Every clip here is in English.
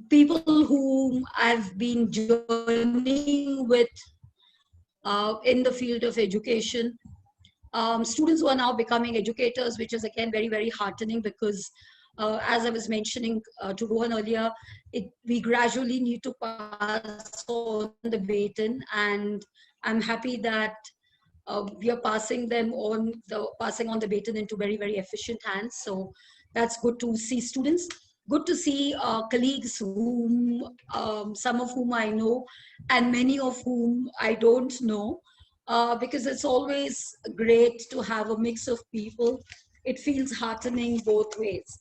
people whom I've been journeying with in the field of education, students who are now becoming educators, which is again very, very heartening because as I was mentioning to Rohan earlier, we gradually need to pass on the baton, and I'm happy that we are passing on the baton into very, very efficient hands. So that's good to see students. Good to see colleagues whom, some of whom I know and many of whom I don't know, because it's always great to have a mix of people. It feels heartening both ways.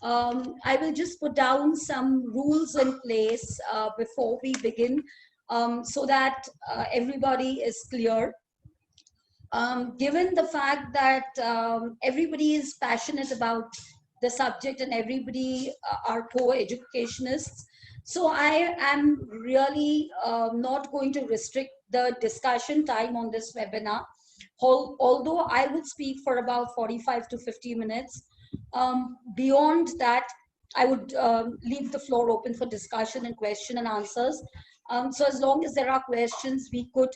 I will just put down some rules in place before we begin, so that everybody is clear. Given the fact that everybody is passionate about the subject and everybody are co-educationists, so I am really not going to restrict the discussion time on this webinar, although I will speak for about 45 to 50 minutes. Beyond that, I would leave the floor open for discussion and question and answers. So as long as there are questions, we could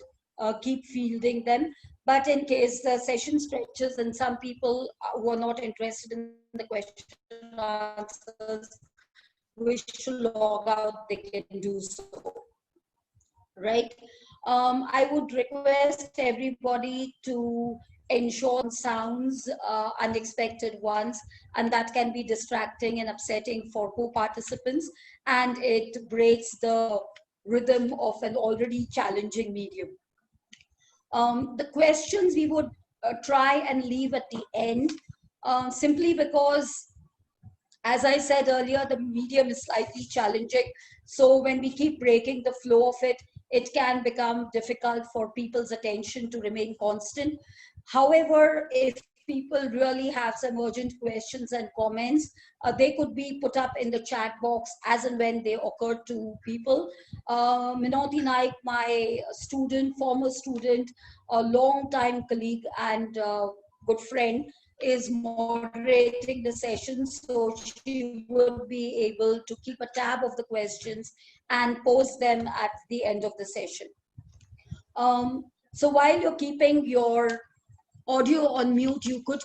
keep fielding them. But in case the session stretches and some people who are not interested in the question and answers wish to log out, they can do so. Right? I would request everybody to ensure sounds unexpected ones, and that can be distracting and upsetting for co-participants, and it breaks the rhythm of an already challenging medium. The questions we would try and leave at the end, simply because, as I said earlier, the medium is slightly challenging. So when we keep breaking the flow of it, it can become difficult for people's attention to remain constant. However, if people really have some urgent questions and comments, they could be put up in the chat box as and when they occur to people. Minoti Naik, my student, former student, a long-time colleague and good friend, is moderating the session, so she would be able to keep a tab of the questions and post them at the end of the session. So while you're keeping your audio on mute, you could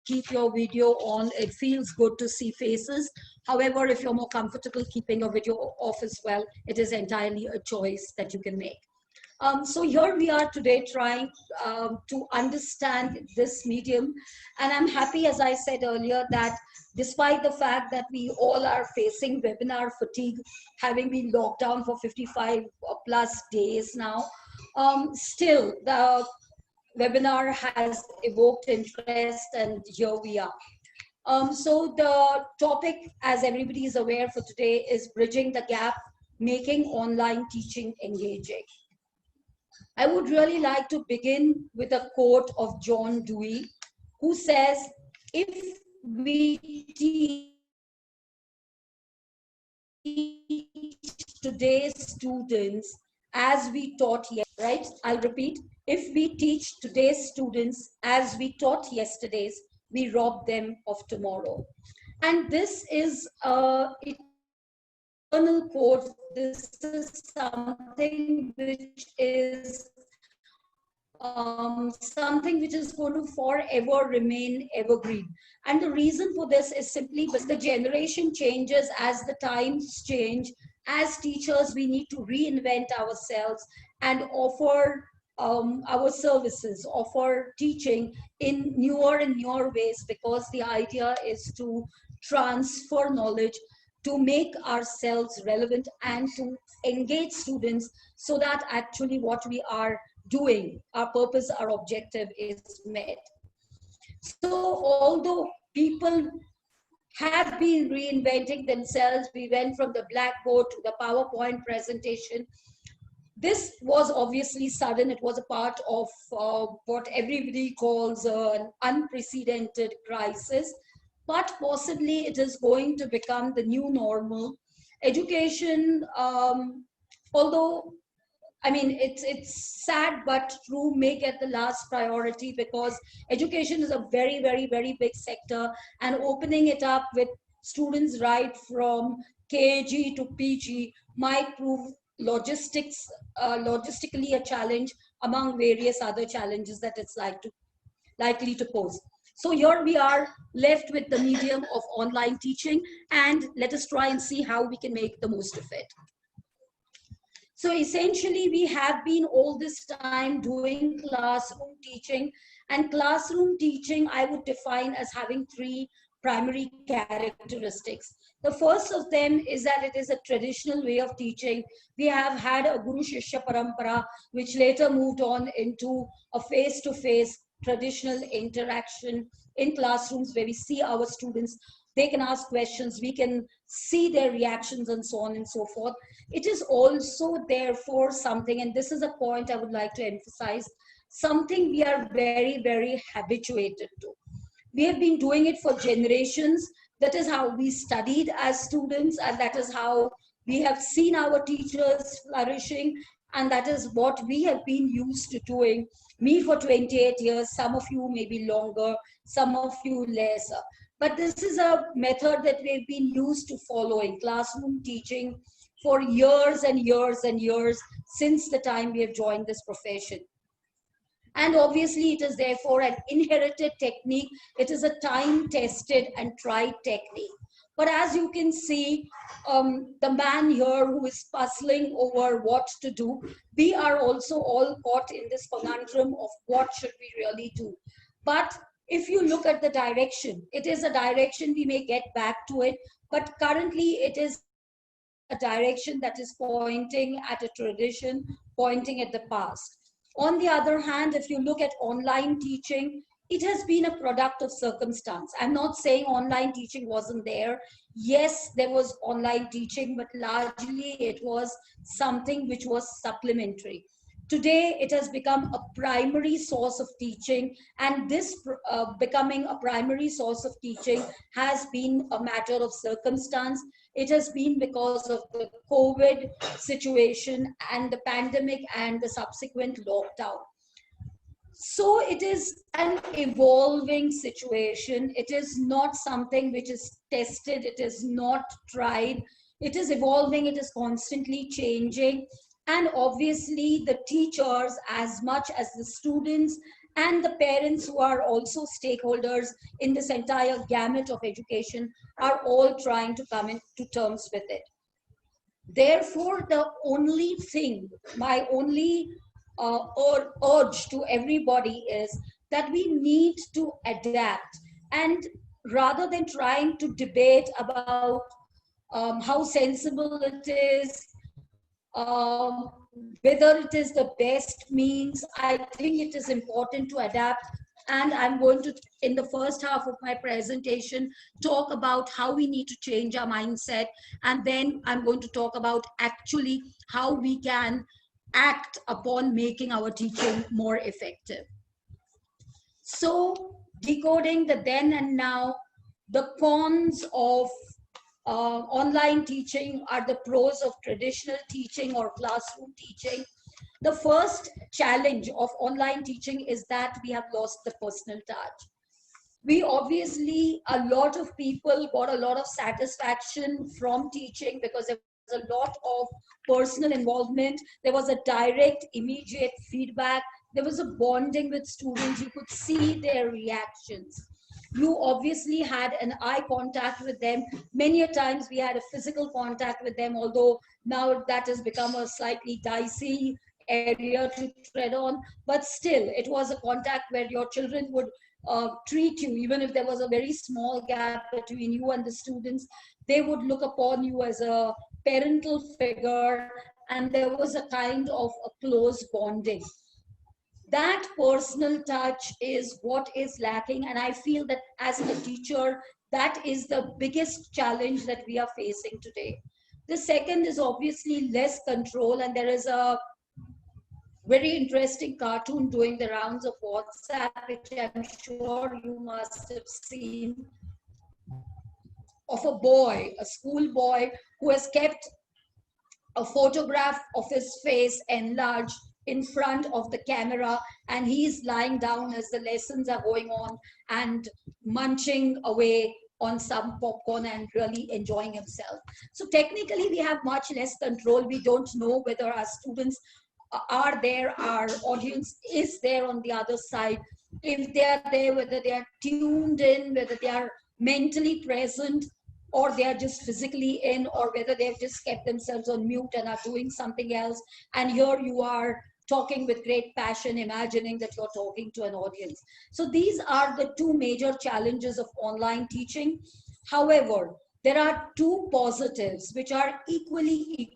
keep your video on. It feels good to see faces. However, if you're more comfortable keeping your video off as well, it is entirely a choice that you can make. So here we are today trying to understand this medium. And I'm happy, as I said earlier, that despite the fact that we all are facing webinar fatigue, having been locked down for 55 plus days now, still the webinar has evoked interest, and here we are. So the topic, as everybody is aware for today, is bridging the gap, making online teaching engaging. I would really like to begin with a quote of John Dewey, who says, if we teach today's students as we taught yesterday, right? I'll repeat. If we teach today's students as we taught yesterday's, we rob them of tomorrow. And this is an eternal quote. This is something which is something which is going to forever remain evergreen. And the reason for this is simply because the generation changes as the times change. As teachers, we need to reinvent ourselves and offer our services, offer teaching in newer and newer ways, because the idea is to transfer knowledge, to make ourselves relevant, and to engage students so that actually what we are doing, our purpose, our objective is met. So although people have been reinventing themselves, we went from the blackboard to the PowerPoint presentation. This was obviously sudden. It was a part of what everybody calls an unprecedented crisis, but possibly it is going to become the new normal. Education, although I mean, it's sad but true, may get the last priority, because education is a very, very, very big sector, and opening it up with students right from KG to PG might prove logistically a challenge among various other challenges that it's likely to pose. So here we are left with the medium of online teaching, and let us try and see how we can make the most of it. So essentially, we have been all this time doing classroom teaching, and classroom teaching I would define as having three primary characteristics. The first of them is that it is a traditional way of teaching. We have had a Guru Shishya Parampara, which later moved on into a face-to-face traditional interaction in classrooms where we see our students. They can ask questions, we can see their reactions, and so on and so forth. It is also therefore something, and this is a point I would like to emphasize, something we are very, very habituated to. We have been doing it for generations. That is how we studied as students, and that is how we have seen our teachers flourishing, and that is what we have been used to doing. Me for 28 years, some of you maybe longer, some of you lesser. But this is a method that we've been used to following, classroom teaching, for years and years and years since the time we have joined this profession. And obviously, it is therefore an inherited technique. It is a time-tested and tried technique. But as you can see, the man here who is puzzling over what to do, we are also all caught in this conundrum of what should we really do. But if you look at the direction, it is a direction, we may get back to it, but currently it is a direction that is pointing at a tradition, pointing at the past. On the other hand, if you look at online teaching, it has been a product of circumstance. I'm not saying online teaching wasn't there. Yes, there was online teaching, but largely it was something which was supplementary. Today, it has become a primary source of teaching, and this becoming a primary source of teaching has been a matter of circumstance. It has been because of the COVID situation and the pandemic and the subsequent lockdown. So it is an evolving situation. It is not something which is tested. It is not tried. It is evolving. It is constantly changing. And obviously the teachers, as much as the students and the parents who are also stakeholders in this entire gamut of education, are all trying to come into terms with it. Therefore, the only thing, my only urge to everybody is that we need to adapt. And rather than trying to debate about how sensible it is, whether it is the best means, I think it is important to adapt. And I'm going to, in the first half of my presentation, talk about how we need to change our mindset. And then I'm going to talk about actually how we can act upon making our teaching more effective. So, decoding the then and now, the cons of online teaching are the pros of traditional teaching or classroom teaching. The first challenge of online teaching is that we have lost the personal touch. We obviously, a lot of people got a lot of satisfaction from teaching because there was a lot of personal involvement. There was a direct, immediate feedback. There was a bonding with students. You could see their reactions. You obviously had an eye contact with them. Many a times we had a physical contact with them, although now that has become a slightly dicey area to tread on. But still, it was a contact where your children would treat you, even if there was a very small gap between you and the students. They would look upon you as a parental figure, and there was a kind of a close bonding. That personal touch is what is lacking, and I feel that as a teacher, that is the biggest challenge that we are facing today. The second is obviously less control, and there is a very interesting cartoon doing the rounds of WhatsApp, which I'm sure you must have seen, of a boy, a school boy, who has kept a photograph of his face enlarged in front of the camera, and he's lying down as the lessons are going on and munching away on some popcorn and really enjoying himself. So technically, we have much less control. We don't know whether our students are there, our audience is there on the other side. If they are there, whether they are tuned in, whether they are mentally present, or they are just physically in, or whether they've just kept themselves on mute and are doing something else. And here you are talking with great passion, imagining that you're talking to an audience. So these are the two major challenges of online teaching. However, there are two positives which are equally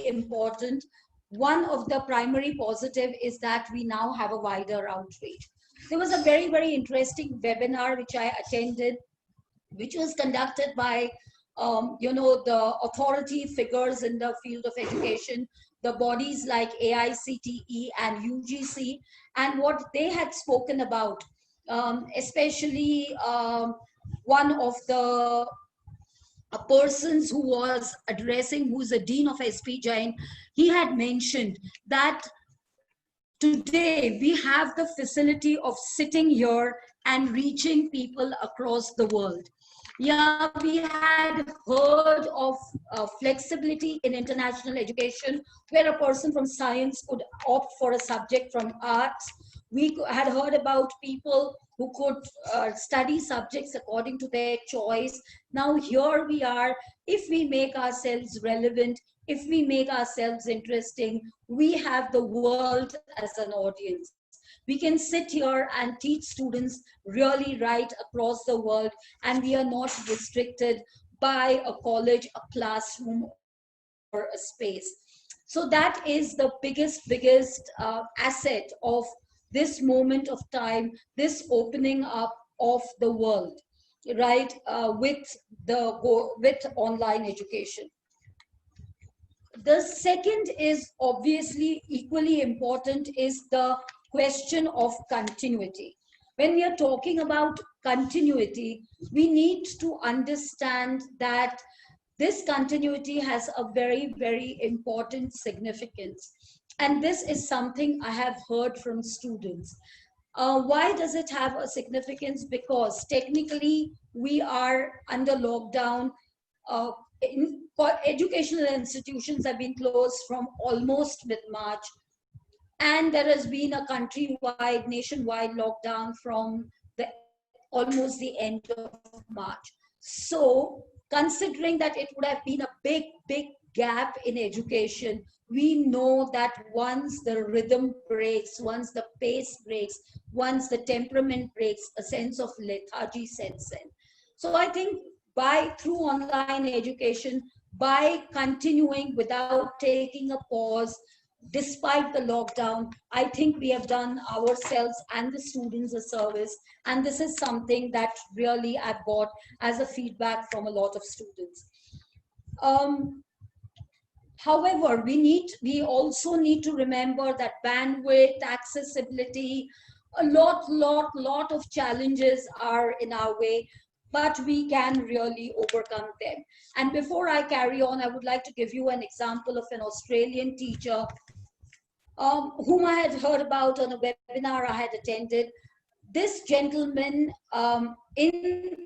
important. One of the primary positive is that we now have a wider outreach. There was a very interesting webinar which I attended, which was conducted by the authority figures in the field of education, the bodies like AICTE and UGC, and what they had spoken about, especially one of the persons who was addressing, who's a dean of SP Jain, he had mentioned that today we have the facility of sitting here and reaching people across the world. Yeah, we had heard of flexibility in international education, where a person from science could opt for a subject from arts. We had heard about people who could study subjects according to their choice. Now here we are. If we make ourselves relevant, if we make ourselves interesting, we have the world as an audience. We can sit here and teach students really right across the world, and we are not restricted by a college, a classroom, or a space. So that is the biggest asset of this moment of time, this opening up of the world, right, with online education. The second is obviously equally important, is the question of continuity. When we are talking about continuity, we need to understand that this continuity has a very important significance. And this is something I have heard from students. Why does it have a significance? Because technically we are under lockdown. Educational institutions have been closed from almost mid-March, and there has been a countrywide, nationwide lockdown from almost the end of March. So considering that it would have been a big gap in education, we know that once the rhythm breaks, once the pace breaks, once the temperament breaks, a sense of lethargy sets in. So I think through online education, by continuing without taking a pause, despite the lockdown, I think we have done ourselves and the students a service. And this is something that really I've got as a feedback from a lot of students. However, we also need to remember that bandwidth, accessibility, a lot of challenges are in our way, but we can really overcome them. And before I carry on, I would like to give you an example of an Australian teacher whom I had heard about on a webinar I had attended. This gentleman, in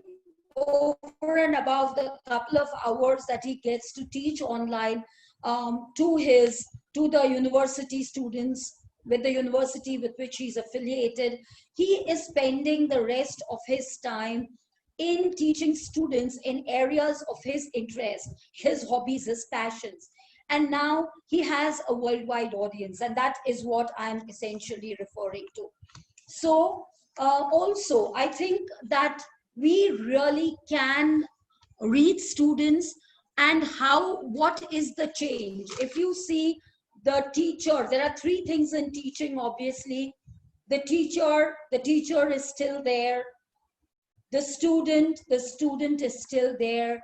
over and above the couple of hours that he gets to teach online to the university students, with the university with which he's affiliated, he is spending the rest of his time in teaching students in areas of his interest, his hobbies, his passions. And now he has a worldwide audience, and that is what I'm essentially referring to. So also, I think that we really can read students and what is the change. If you see the teacher, there are three things in teaching, obviously. The teacher is still there. The student is still there.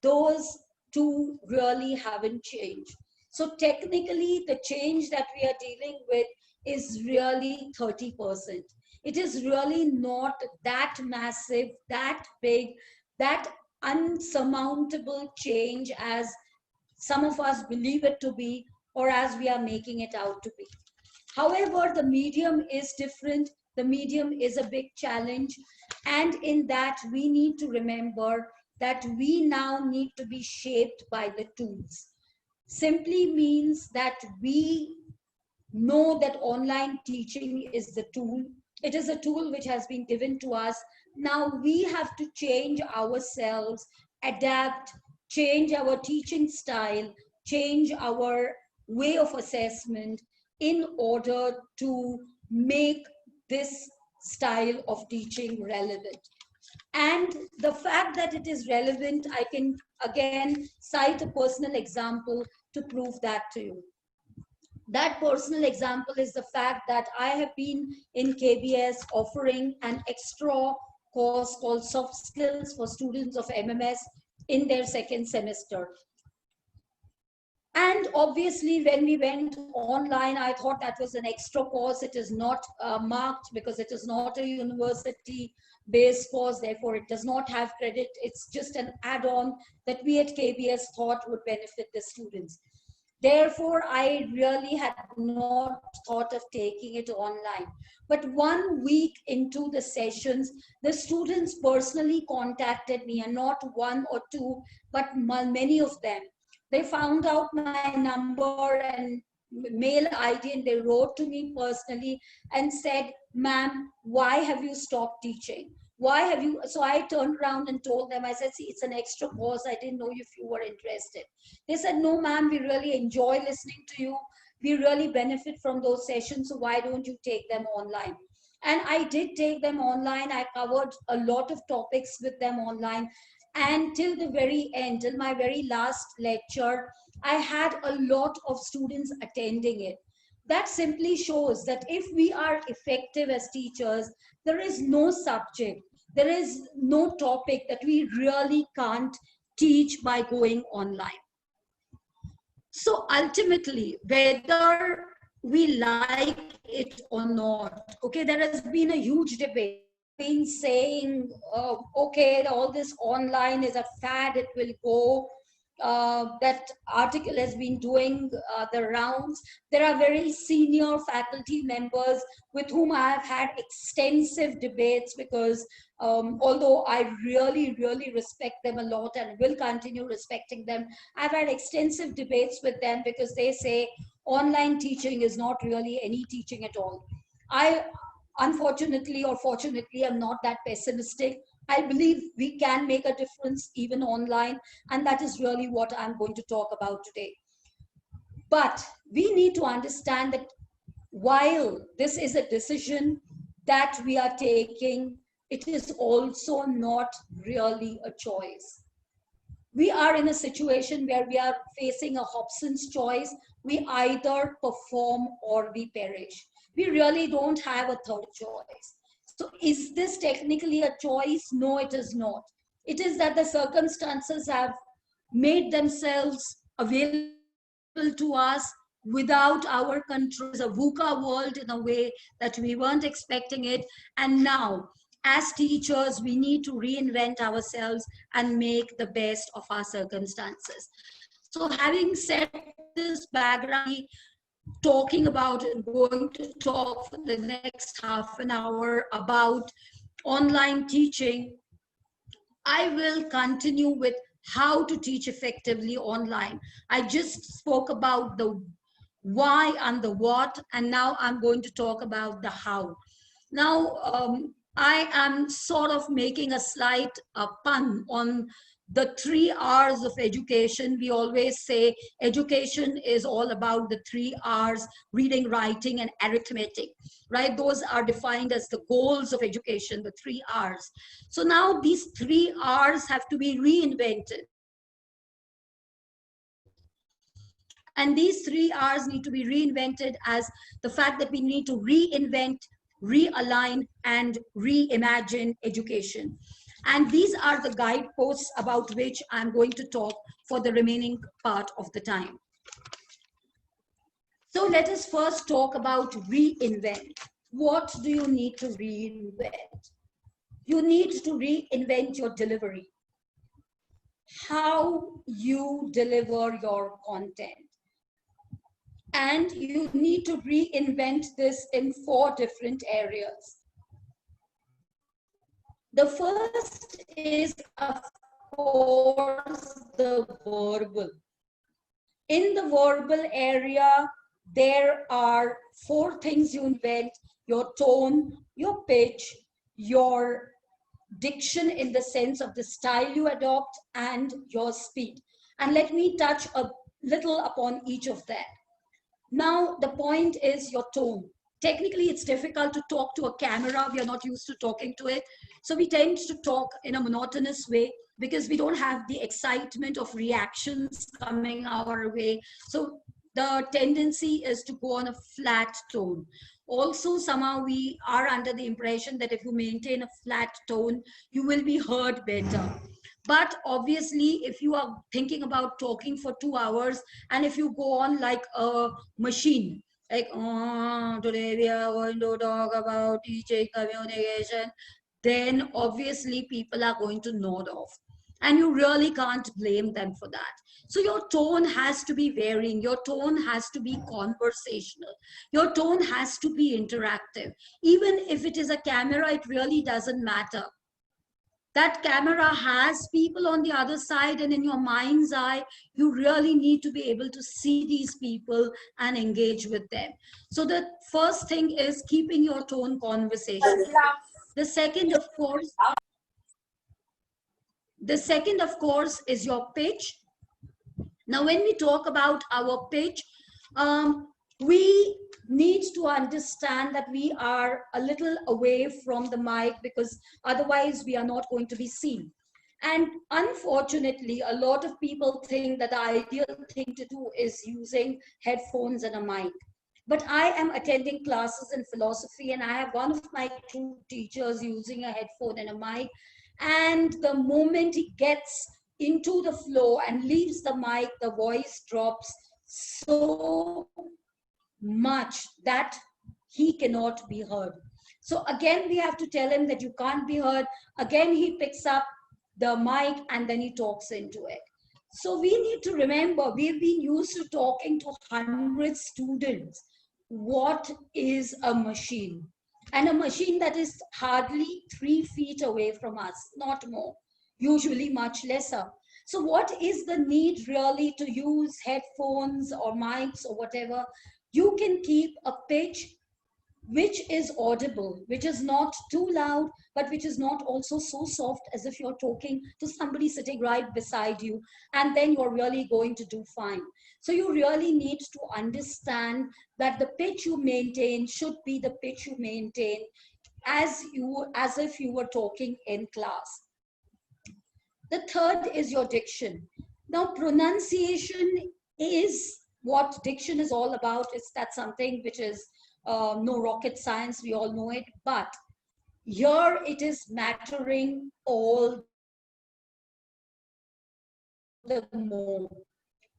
Those two really haven't changed. So technically, the change that we are dealing with is really 30%. It is really not that massive, that big, that unsurmountable change as some of us believe it to be, or as we are making it out to be. However, the medium is different. The medium is a big challenge. And in that, we need to remember that we now need to be shaped by the tools. Simply means that we know that online teaching is the tool. It is a tool which has been given to us. Now we have to change ourselves, adapt, change our teaching style, change our way of assessment in order to make this style of teaching relevant. And the fact that it is relevant, I can again cite a personal example to prove that to you. That personal example is the fact that I have been in KBS offering an extra course called Soft Skills for students of MMS in their second semester. And obviously, when we went online, I thought that was an extra course. It is not marked because it is not a university-based course. Therefore, it does not have credit. It's just an add-on that we at KBS thought would benefit the students. Therefore, I really had not thought of taking it online. But 1 week into the sessions, the students personally contacted me, and not one or two, but many of them. They found out my number and mail ID, and they wrote to me personally and said, "Ma'am, why have you stopped teaching? Why have you?" So I turned around and told them, I said, "See, it's an extra course. I didn't know if you were interested." They said, "No, ma'am, we really enjoy listening to you. We really benefit from those sessions. So why don't you take them online?" And I did take them online. I covered a lot of topics with them online. And till the very end, till my very last lecture, I had a lot of students attending it. That simply shows that if we are effective as teachers, there is no subject, there is no topic that we really can't teach by going online. So ultimately, whether we like it or not, okay, there has been a huge debate. Been saying, okay, all this online is a fad, it will go. That article has been doing the rounds. There are very senior faculty members with whom I have had extensive debates because although I really, really respect them a lot and will continue respecting them, I've had extensive debates with them because they say online teaching is not really any teaching at all. I, unfortunately or fortunately, I'm not that pessimistic. I believe we can make a difference even online, and that is really what I'm going to talk about today. But we need to understand that while this is a decision that we are taking, it is also not really a choice. We are in a situation where we are facing a Hobson's choice. We either perform or we perish. We really don't have a third choice. So is this technically a choice? No, it is not. It is that the circumstances have made themselves available to us without our control. It's a VUCA world in a way that we weren't expecting it. And now, as teachers, we need to reinvent ourselves and make the best of our circumstances. So having said this background, talking about and going to talk for the next half an hour about online teaching, I will continue with how to teach effectively online. I just spoke about the why and the what, and now I'm going to talk about the how. Now, I am sort of making a slight pun on the 3 R's of education. We always say education is all about the 3 R's: reading, writing, and arithmetic, right? Those are defined as the goals of education, the 3 R's. So now these 3 R's have to be reinvented. And these 3 R's need to be reinvented as the fact that we need to reinvent, realign, and reimagine education. And these are the guideposts about which I'm going to talk for the remaining part of the time. So let us first talk about reinvent. What do you need to reinvent? You need to reinvent your delivery, how you deliver your content. And you need to reinvent this in 4 different areas. The first is, of course, the verbal. In the verbal area, there are 4 things you invent: your tone, your pitch, your diction in the sense of the style you adopt, and your speed. And let me touch a little upon each of that. Now, the point is your tone. Technically, it's difficult to talk to a camera. We are not used to talking to it. So we tend to talk in a monotonous way because we don't have the excitement of reactions coming our way. So the tendency is to go on a flat tone. Also, somehow we are under the impression that if you maintain a flat tone, you will be heard better. But obviously, if you are thinking about talking for 2 hours, and if you go on like a machine, like, oh, today we are going to talk about teaching communication, then obviously people are going to nod off. And you really can't blame them for that. So your tone has to be varying. Your tone has to be conversational. Your tone has to be interactive. Even if it is a camera, it really doesn't matter. That camera has people on the other side, and in your mind's eye, you really need to be able to see these people and engage with them. So the first thing is keeping your tone conversational. The second, of course, is your pitch. Now, when we talk about our pitch, we need to understand that we are a little away from the mic, because otherwise we are not going to be seen. And unfortunately, a lot of people think that the ideal thing to do is using headphones and a mic. But I am attending classes in philosophy, and I have one of my 2 teachers using a headphone and a mic. And the moment he gets into the flow and leaves the mic, the voice drops so much that he cannot be heard. So again, we have to tell him that you can't be heard. Again, he picks up the mic and then he talks into it. So we need to remember, we've been used to talking to 100 students. What is a machine? And a machine that is hardly 3 feet away from us, not more, usually much lesser. So what is the need really to use headphones or mics or whatever? You can keep a pitch which is audible, which is not too loud, but which is not also so soft as if you're talking to somebody sitting right beside you, and then you're really going to do fine. So you really need to understand that the pitch you maintain should be the pitch you maintain as if you were talking in class. The third is your diction. Now, pronunciation is what diction is all about. That's something which is no rocket science, we all know it, but here it is mattering all the more,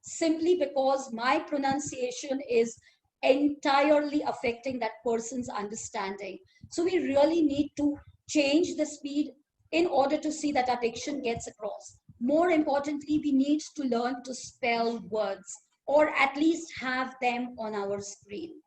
simply because my pronunciation is entirely affecting that person's understanding. So we really need to change the speed in order to see that our diction gets across. More importantly, we need to learn to spell words, or at least have them on our screen.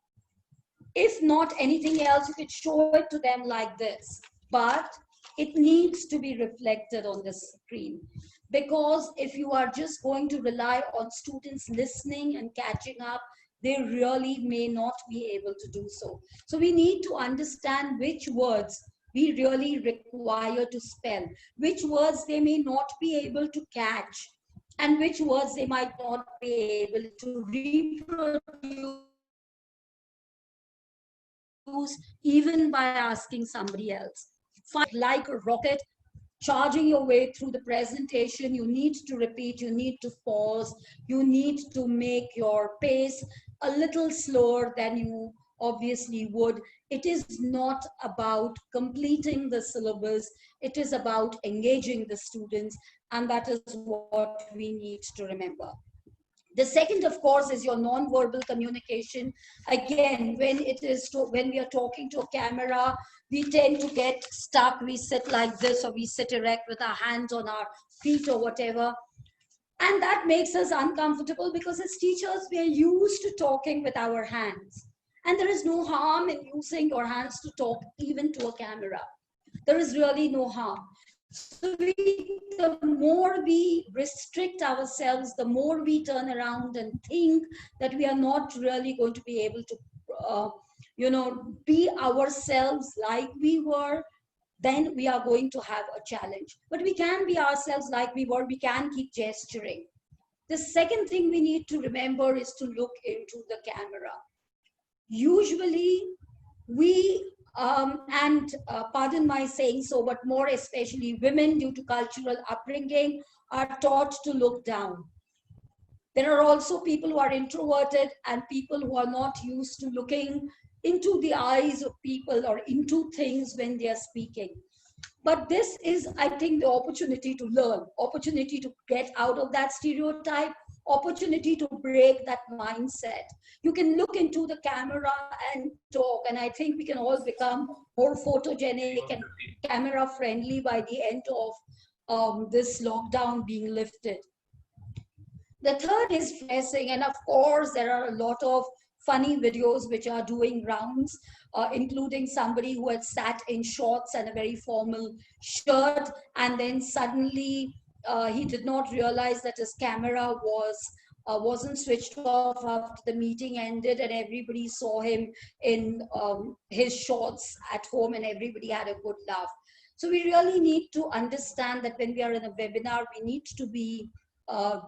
If not anything else, you could show it to them like this, but it needs to be reflected on the screen. Because if you are just going to rely on students listening and catching up, they really may not be able to do so. So we need to understand which words we really require to spell, which words they may not be able to catch, and which words they might not be able to reproduce even by asking somebody else. Like a rocket charging your way through the presentation, you need to repeat, you need to pause, you need to make your pace a little slower than you obviously would. It is not about completing the syllabus, it is about engaging the students, and that is what we need to remember. The second, of course, is your non-verbal communication. Again, when we are talking to a camera, we tend to get stuck. We sit like this, or we sit erect with our hands on our feet or whatever. And that makes us uncomfortable, because as teachers, we are used to talking with our hands. And there is no harm in using your hands to talk even to a camera. there is really no harm. So the more we restrict ourselves, the more we turn around and think that we are not really going to be able to, be ourselves like we were, then we are going to have a challenge. But we can be ourselves like we were. We can keep gesturing. The second thing we need to remember is to look into the camera. Usually, we, pardon my saying so, but more especially women, due to cultural upbringing, are taught to look down. There are also people who are introverted and people who are not used to looking into the eyes of people or into things when they are speaking. But this is, I think, the opportunity to learn, opportunity to get out of that stereotype, opportunity to break that mindset. You can look into the camera and talk, and I think we can all become more photogenic and camera friendly by the end of this lockdown being lifted. The third is dressing, and of course, there are a lot of funny videos which are doing rounds, including somebody who had sat in shorts and a very formal shirt, and then suddenly he did not realize that his camera wasn't switched off after the meeting ended, and everybody saw him in his shorts at home, and everybody had a good laugh. So we really need to understand that when we are in a webinar, we need to be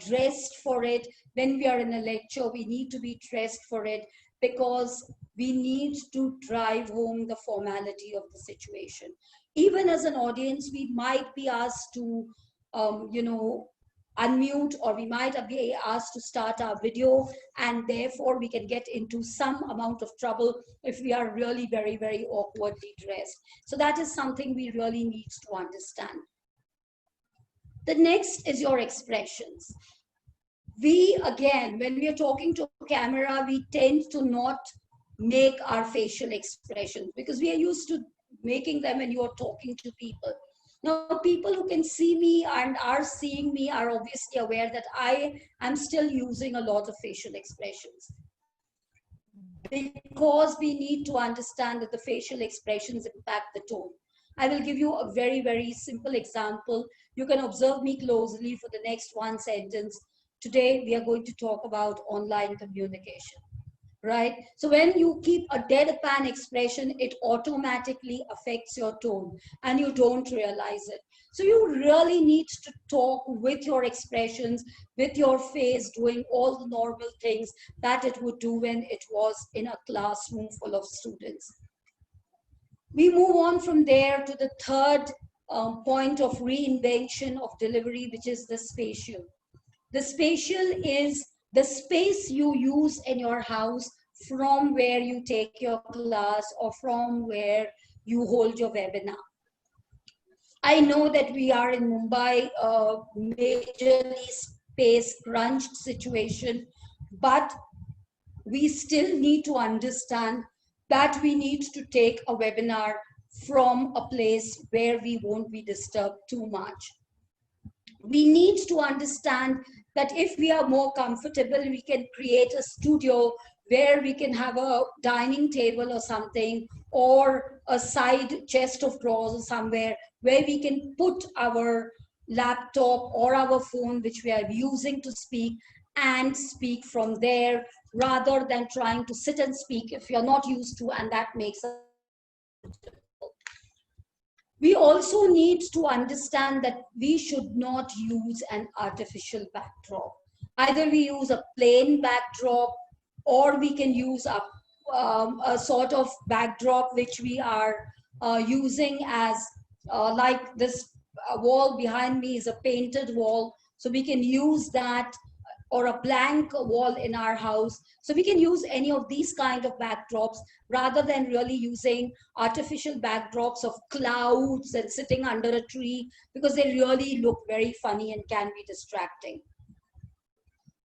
dressed for it. When we are in a lecture, we need to be dressed for it, because we need to drive home the formality of the situation. Even as an audience, we might be asked to, unmute, or we might be asked to start our video, and therefore we can get into some amount of trouble if we are really very, very awkwardly dressed. So that is something we really need to understand. The next is your expressions. We, again, when we are talking to camera, we tend to not make our facial expressions because we are used to making them when you are talking to people. Now, people who can see me and are seeing me are obviously aware that I am still using a lot of facial expressions, because we need to understand that the facial expressions impact the tone. I will give you a very, very simple example. You can observe me closely for the next one sentence. Today, we are going to talk about online communication, right? So when you keep a deadpan expression, it automatically affects your tone and you don't realize it. So you really need to talk with your expressions, with your face, doing all the normal things that it would do when it was in a classroom full of students. We move on from there to the third point of reinvention of delivery, which is the spatial. The spatial is the space you use in your house from where you take your class or from where you hold your webinar. I know that we are in Mumbai, majorly space crunched situation, but we still need to understand that we need to take a webinar from a place where we won't be disturbed too much. We need to understand that if we are more comfortable, we can create a studio where we can have a dining table or something, or a side chest of drawers or somewhere where we can put our laptop or our phone, which we are using to speak, and speak from there, rather than trying to sit and speak if you're not used to, and that makes us uncomfortable. We also need to understand that we should not use an artificial backdrop. Either we use a plain backdrop, or we can use a sort of backdrop which we are using as like this wall behind me is a painted wall, so we can use that, or a blank wall in our house. So we can use any of these kind of backdrops rather than really using artificial backdrops of clouds and sitting under a tree, because they really look very funny and can be distracting.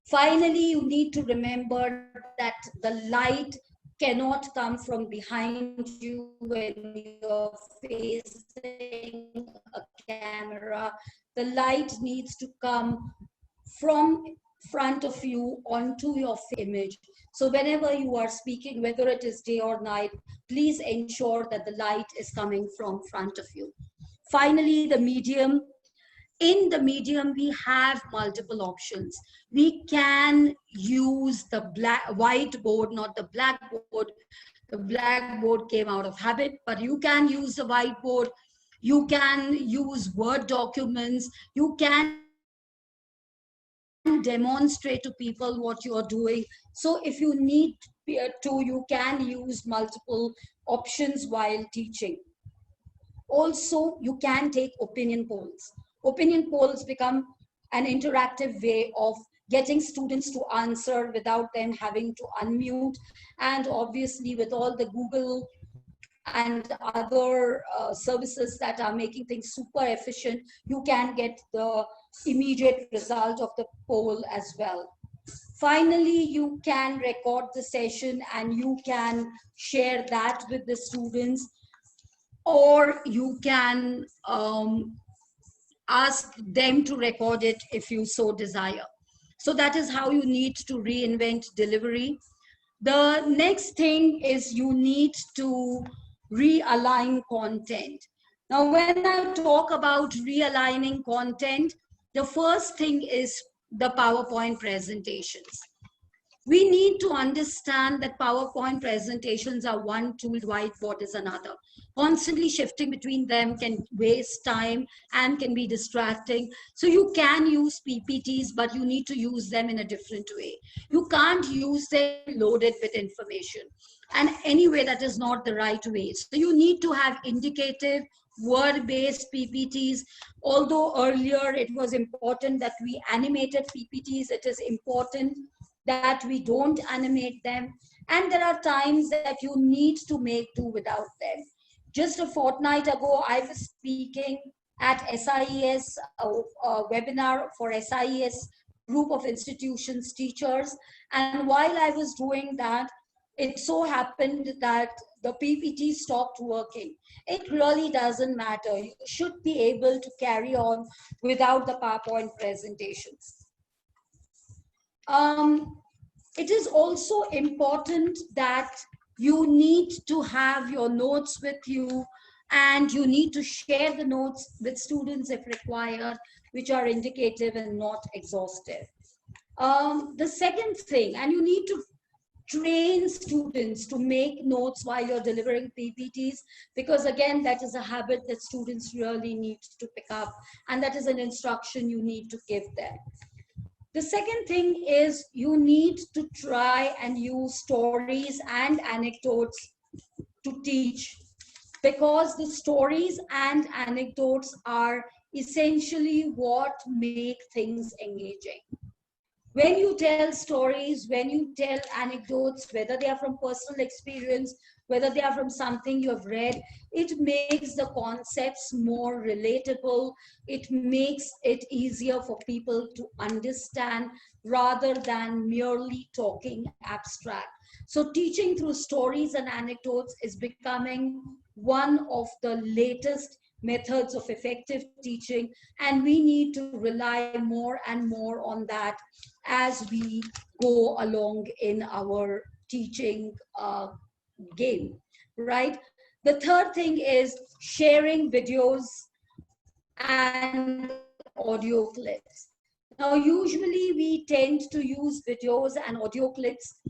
Finally, you need to remember that the light cannot come from behind you when you're facing a camera. The light needs to come from front of you onto your image. So whenever you are speaking, whether it is day or night, please ensure that the light is coming from front of you. Finally, the medium. In the medium, we have multiple options. We can use the whiteboard, not the blackboard. The blackboard came out of habit, but you can use the whiteboard. You can use Word documents. You can demonstrate to people what you're doing. So if you need to, you can use multiple options while teaching. Also, you can take opinion polls. Opinion polls become an interactive way of getting students to answer without them having to unmute. And obviously, with all the Google and other services that are making things super efficient, you can get the immediate result of the poll as well. Finally, you can record the session and you can share that with the students, or you can ask them to record it if you so desire. So that is how you need to reinvent delivery. The next thing is you need to realign content. Now, when I talk about realigning content, the first thing is the PowerPoint presentations. We need to understand that PowerPoint presentations are one tool, whiteboard is another. Constantly shifting between them can waste time and can be distracting. So you can use PPTs, but you need to use them in a different way. You can't use them loaded with information. And anyway, that is not the right way. So you need to have indicative word-based PPTs. Although earlier it was important that we animated PPTs, it is important that we don't animate them. And there are times that you need to make do without them. Just a fortnight ago, I was speaking at SIES, a webinar for SIES group of institutions, teachers. And while I was doing that, it so happened that the PPT stopped working. It really doesn't matter. You should be able to carry on without the PowerPoint presentations. It is also important that you need to have your notes with you, and you need to share the notes with students if required, which are indicative and not exhaustive. The second thing, and you need to train students to make notes while you're delivering PPTs, because again, that is a habit that students really need to pick up, and that is an instruction you need to give them. The second thing is you need to try and use stories and anecdotes to teach, because the stories and anecdotes are essentially what make things engaging. When you tell stories, when you tell anecdotes, whether they are from personal experience, whether they are from something you have read, it makes the concepts more relatable. It makes it easier for people to understand rather than merely talking abstract. So teaching through stories and anecdotes is becoming one of the latest methods of effective teaching, and we need to rely more and more on that as we go along in our teaching game, right? The third thing is sharing videos and audio clips. Now, usually we tend to use videos and audio clips,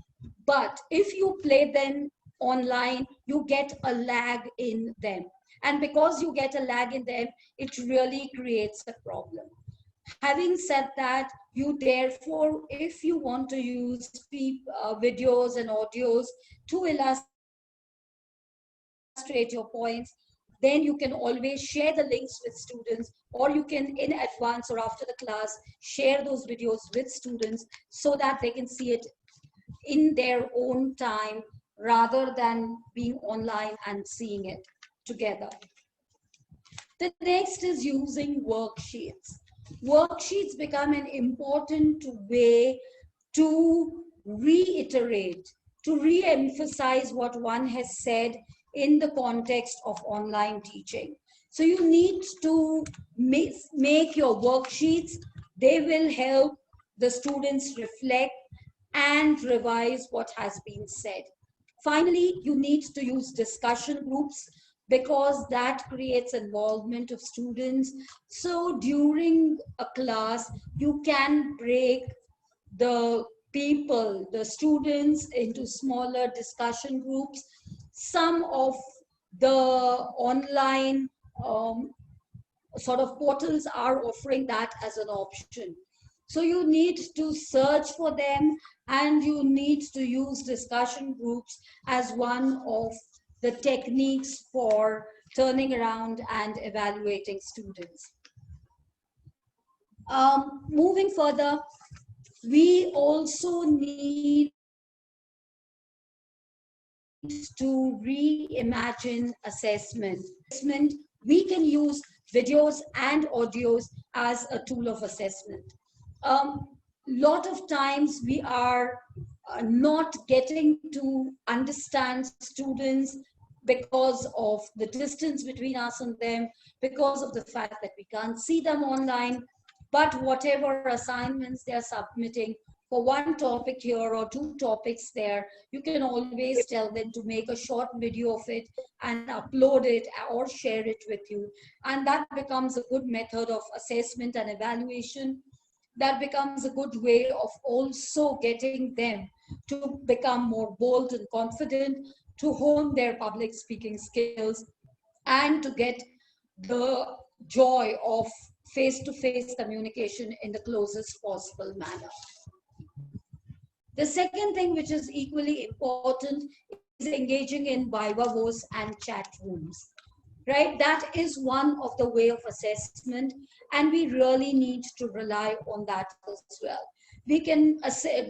but if you play them online, you get a lag in them. And because you get a lag in them, it really creates a problem. Having said that, you therefore, if you want to use videos and audios to illustrate your points, then you can always share the links with students, or you can in advance or after the class share those videos with students so that they can see it in their own time rather than being online and seeing it together. The next is using worksheets. Worksheets become an important way to reiterate, to re-emphasize what one has said in the context of online teaching. So you need to make your worksheets. They will help the students reflect and revise what has been said. Finally, you need to use discussion groups because that creates involvement of students. So during a class, you can break the people, the students, into smaller discussion groups. Some of the online sort of portals are offering that as an option. So you need to search for them, and you need to use discussion groups as one of the techniques for turning around and evaluating students. Moving further, we also need to reimagine assessment. We can use videos and audios as a tool of assessment. Lot of times we are not getting to understand students because of the distance between us and them, because of the fact that we can't see them online. But whatever assignments they're submitting for one topic here or two topics there, you can always tell them to make a short video of it and upload it or share it with you. And that becomes a good method of assessment and evaluation. That becomes a good way of also getting them to become more bold and confident, to hone their public speaking skills, and to get the joy of face-to-face communication in the closest possible manner. The second thing, which is equally important, is engaging in viva voce and chat rooms. Right? That is one of the way of assessment, and we really need to rely on that as well. We can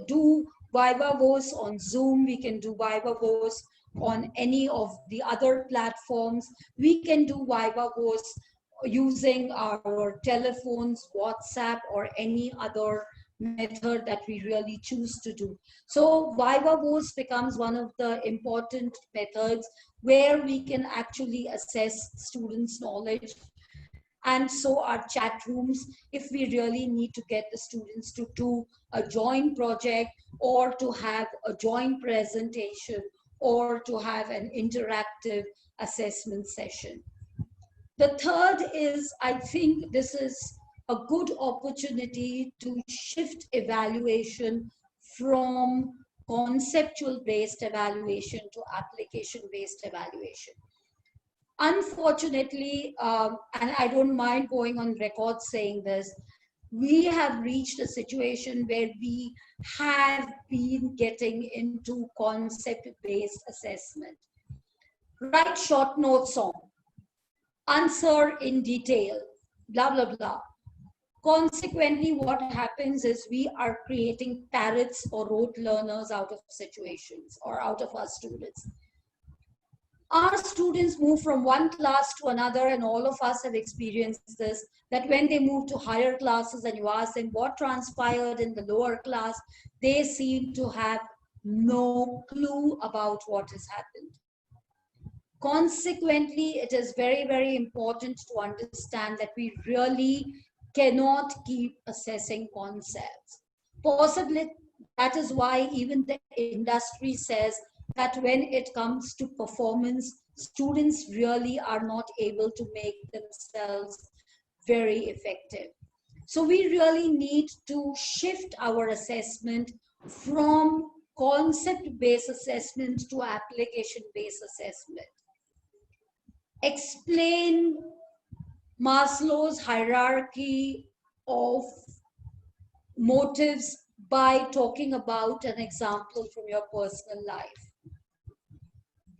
do viva voce on Zoom, we can do viva voce on any of the other platforms, we can do viva voce using our telephones, WhatsApp, or any other method that we really choose to do. So viva voce becomes one of the important methods where we can actually assess students' knowledge. And so are chat rooms, if we really need to get the students to do a joint project, or to have a joint presentation, or to have an interactive assessment session. The third is, I think this is a good opportunity to shift evaluation from conceptual-based evaluation to application-based evaluation. Unfortunately, and I don't mind going on record saying this, we have reached a situation where we have been getting into concept-based assessment. Write short notes on, answer in detail, blah, blah, blah. Consequently, what happens is we are creating parrots or rote learners out of situations or out of our students. Our students move from one class to another, and all of us have experienced this, that when they move to higher classes and you ask them what transpired in the lower class, they seem to have no clue about what has happened. Consequently, it is very, very important to understand that we really cannot keep assessing concepts. Possibly that is why even the industry says that when it comes to performance, students really are not able to make themselves very effective. So we really need to shift our assessment from concept-based assessment to application-based assessment. Explain Maslow's hierarchy of motives by talking about an example from your personal life.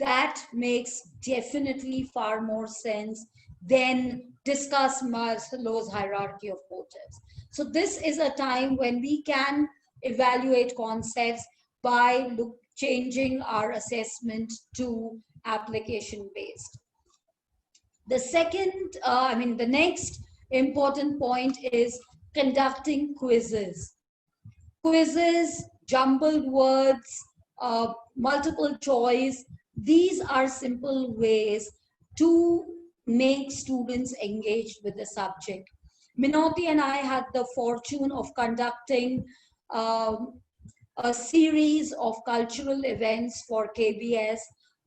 That makes definitely far more sense than discuss Maslow's hierarchy of motives. So this is a time when we can evaluate concepts by changing our assessment to application-based. The second, the next important point is conducting quizzes. Quizzes, jumbled words, multiple choice, these are simple ways to make students engaged with the subject. Minoti and I had the fortune of conducting um, a series of cultural events for KBS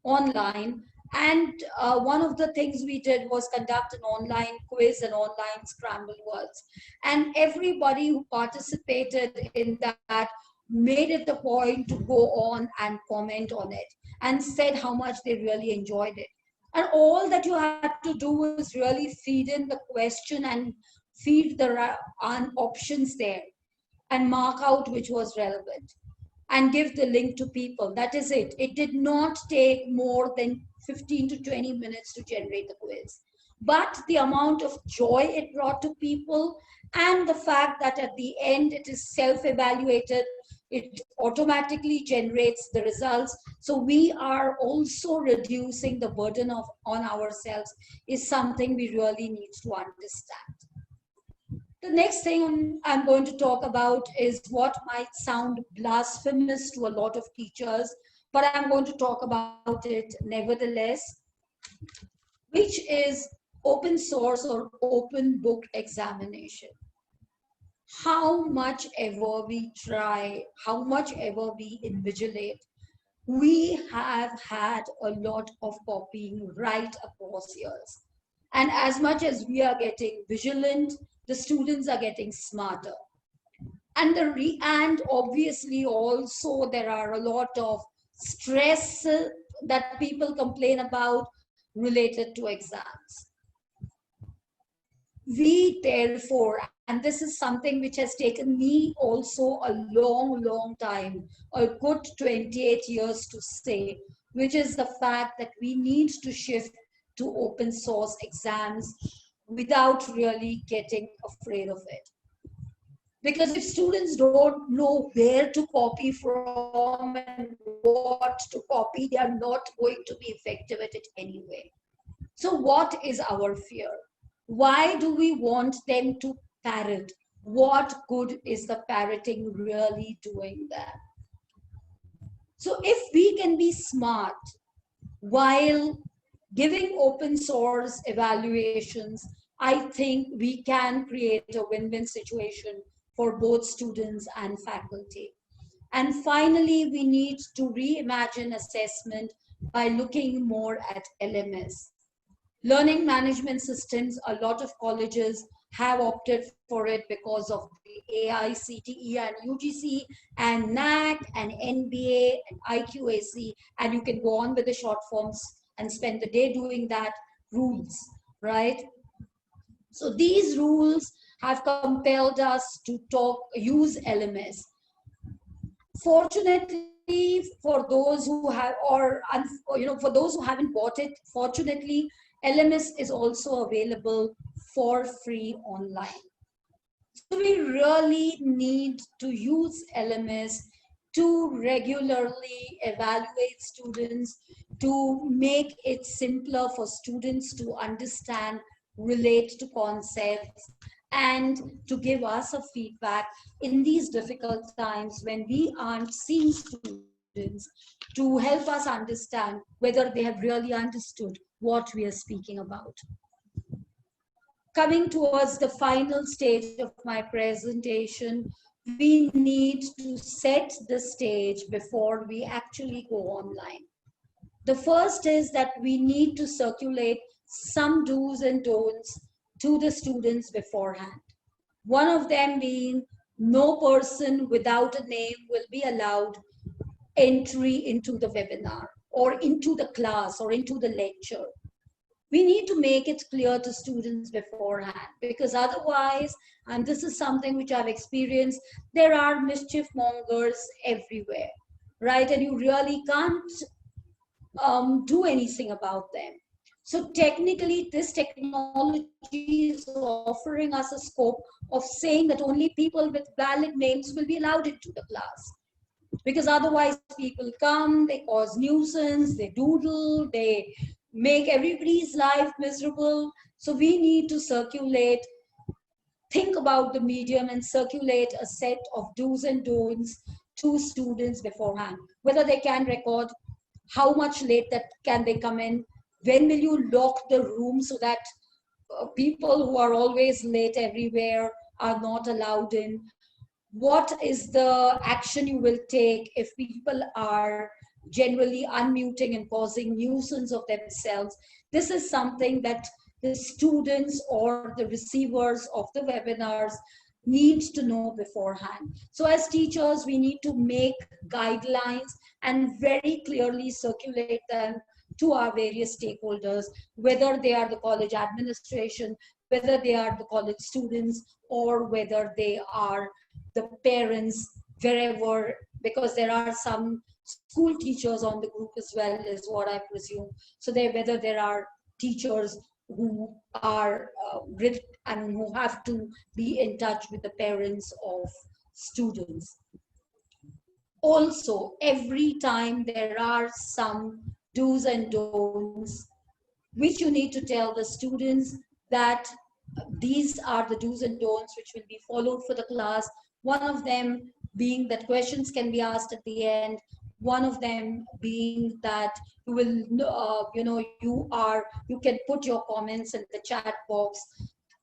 online. And one of the things we did was conduct an online quiz and online scramble words. And everybody who participated in that made it the point to go on and comment on it and said how much they really enjoyed it. And all that you had to do was really feed in the question and feed the options there and mark out which was relevant and give the link to people. That is it. It did not take more than 15 to 20 minutes to generate the quiz. But the amount of joy it brought to people and the fact that at the end it is self-evaluated, it automatically generates the results. So we are also reducing the burden on ourselves is something we really need to understand. The next thing I'm going to talk about is what might sound blasphemous to a lot of teachers, but I'm going to talk about it nevertheless, which is open source or open book examination. How much ever we try, how much ever we invigilate, we have had a lot of copying right across years. And as much as we are getting vigilant, the students are getting smarter. And obviously also there are a lot of stress that people complain about related to exams. We therefore, and this is something which has taken me also a long time, a good 28 years to say, which is the fact that we need to shift to open source exams without really getting afraid of it. Because if students don't know where to copy from and what to copy, they are not going to be effective at it anyway. So what is our fear? Why do we want them to parrot? What good is the parroting really doing there? So if we can be smart while giving open source evaluations, I think we can create a win-win situation for both students and faculty. And finally, we need to reimagine assessment by looking more at LMS. Learning management systems, a lot of colleges have opted for it because of the AICTE and UGC and NAC and NBA and IQAC, and you can go on with the short forms and spend the day doing that, rules, right? So these rules have compelled us to use LMS. Fortunately, for those who have, for those who haven't bought it, fortunately, LMS is also available for free online. So we really need to use LMS to regularly evaluate students, to make it simpler for students to understand, relate to concepts, and to give us a feedback in these difficult times when we aren't seeing students, to help us understand whether they have really understood what we are speaking about. Coming towards the final stage of my presentation, we need to set the stage before we actually go online. The first is that we need to circulate some do's and don'ts to the students beforehand. One of them being no person without a name will be allowed entry into the webinar or into the class or into the lecture. We need to make it clear to students beforehand, because otherwise, and this is something which I've experienced, there are mischief mongers everywhere, right? And you really can't do anything about them. So technically, this technology is offering us a scope of saying that only people with valid names will be allowed into the class. Because otherwise people come, they cause nuisance, they doodle, they make everybody's life miserable. So we need to circulate, think about the medium and circulate a set of do's and don'ts to students beforehand, whether they can record, how much late that can they come in, when will you lock the room so that people who are always late everywhere are not allowed in. What is the action you will take if people are generally unmuting and causing nuisance of themselves? This is something that the students or the receivers of the webinars need to know beforehand. So as teachers, we need to make guidelines and very clearly circulate them to our various stakeholders, whether they are the college administration, whether they are the college students, or whether they are the parents, wherever, because there are some school teachers on the group as well, is what I presume. So whether there are teachers who are and who have to be in touch with the parents of students. Also, every time there are some do's and don'ts, which you need to tell the students that these are the do's and don'ts which will be followed for the class. One of them being that questions can be asked at the end. One of them being that you will, you can put your comments in the chat box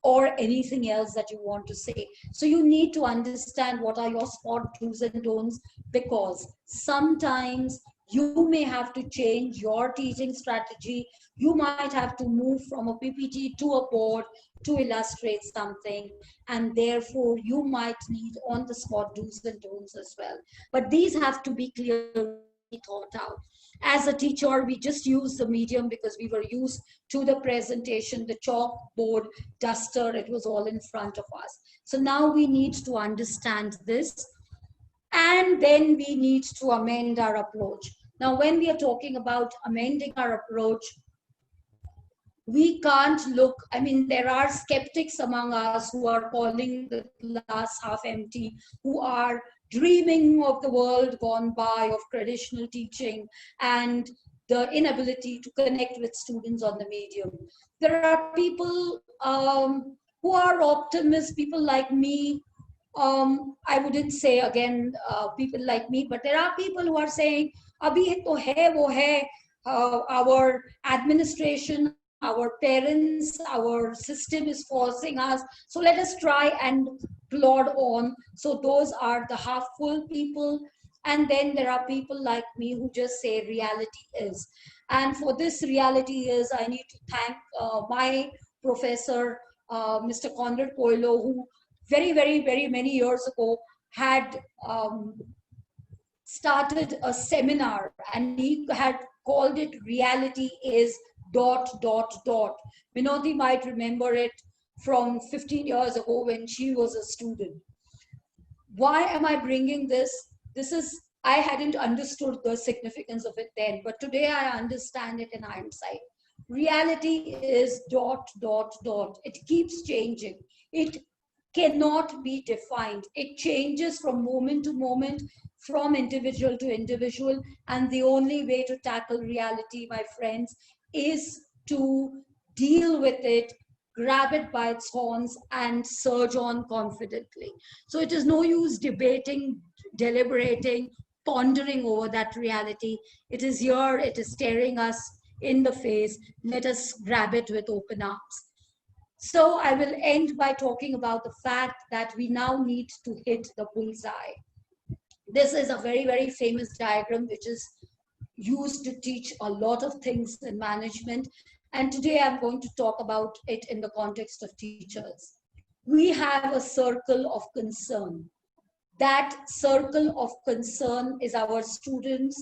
or anything else that you want to say. So you need to understand what are your spot do's and don'ts, because sometimes you may have to change your teaching strategy. You might have to move from a PPT to a board to illustrate something, and therefore you might need on the spot do's and don'ts as well. But these have to be clearly thought out. As a teacher, we just use the medium because we were used to the presentation, the chalkboard, duster, it was all in front of us. So now we need to understand this, and then we need to amend our approach. Now, when we are talking about amending our approach, we can't look, I mean, there are skeptics among us who are calling the glass half empty, who are dreaming of the world gone by of traditional teaching and the inability to connect with students on the medium. There are people who are optimists, people like me. I wouldn't say again people like me, but there are people who are saying, abhi to hai wo hai, our administration, our parents, our system is forcing us. So let us try and plod on. So those are the half full people. And then there are people like me who just say reality is. And for this reality is, I need to thank my professor, Mr. Conrad Coelho, who very many years ago had started a seminar, and he had called it Reality is ... Vinodhi might remember it from 15 years ago when she was a student. Why am I bringing this? This is, I hadn't understood the significance of it then, but today I understand it in hindsight. Reality is ... It keeps changing. It cannot be defined. It changes from moment to moment, from individual to individual. And the only way to tackle reality, my friends, is to deal with it, grab it by its horns, and surge on confidently. So it is no use debating, deliberating, pondering over that reality. It is here, it is staring us in the face. Let us grab it with open arms. So I will end by talking about the fact that we now need to hit the bullseye. This is a very famous diagram which is used to teach a lot of things in management. And today I'm going to talk about it in the context of teachers. We have a circle of concern. That circle of concern is our students,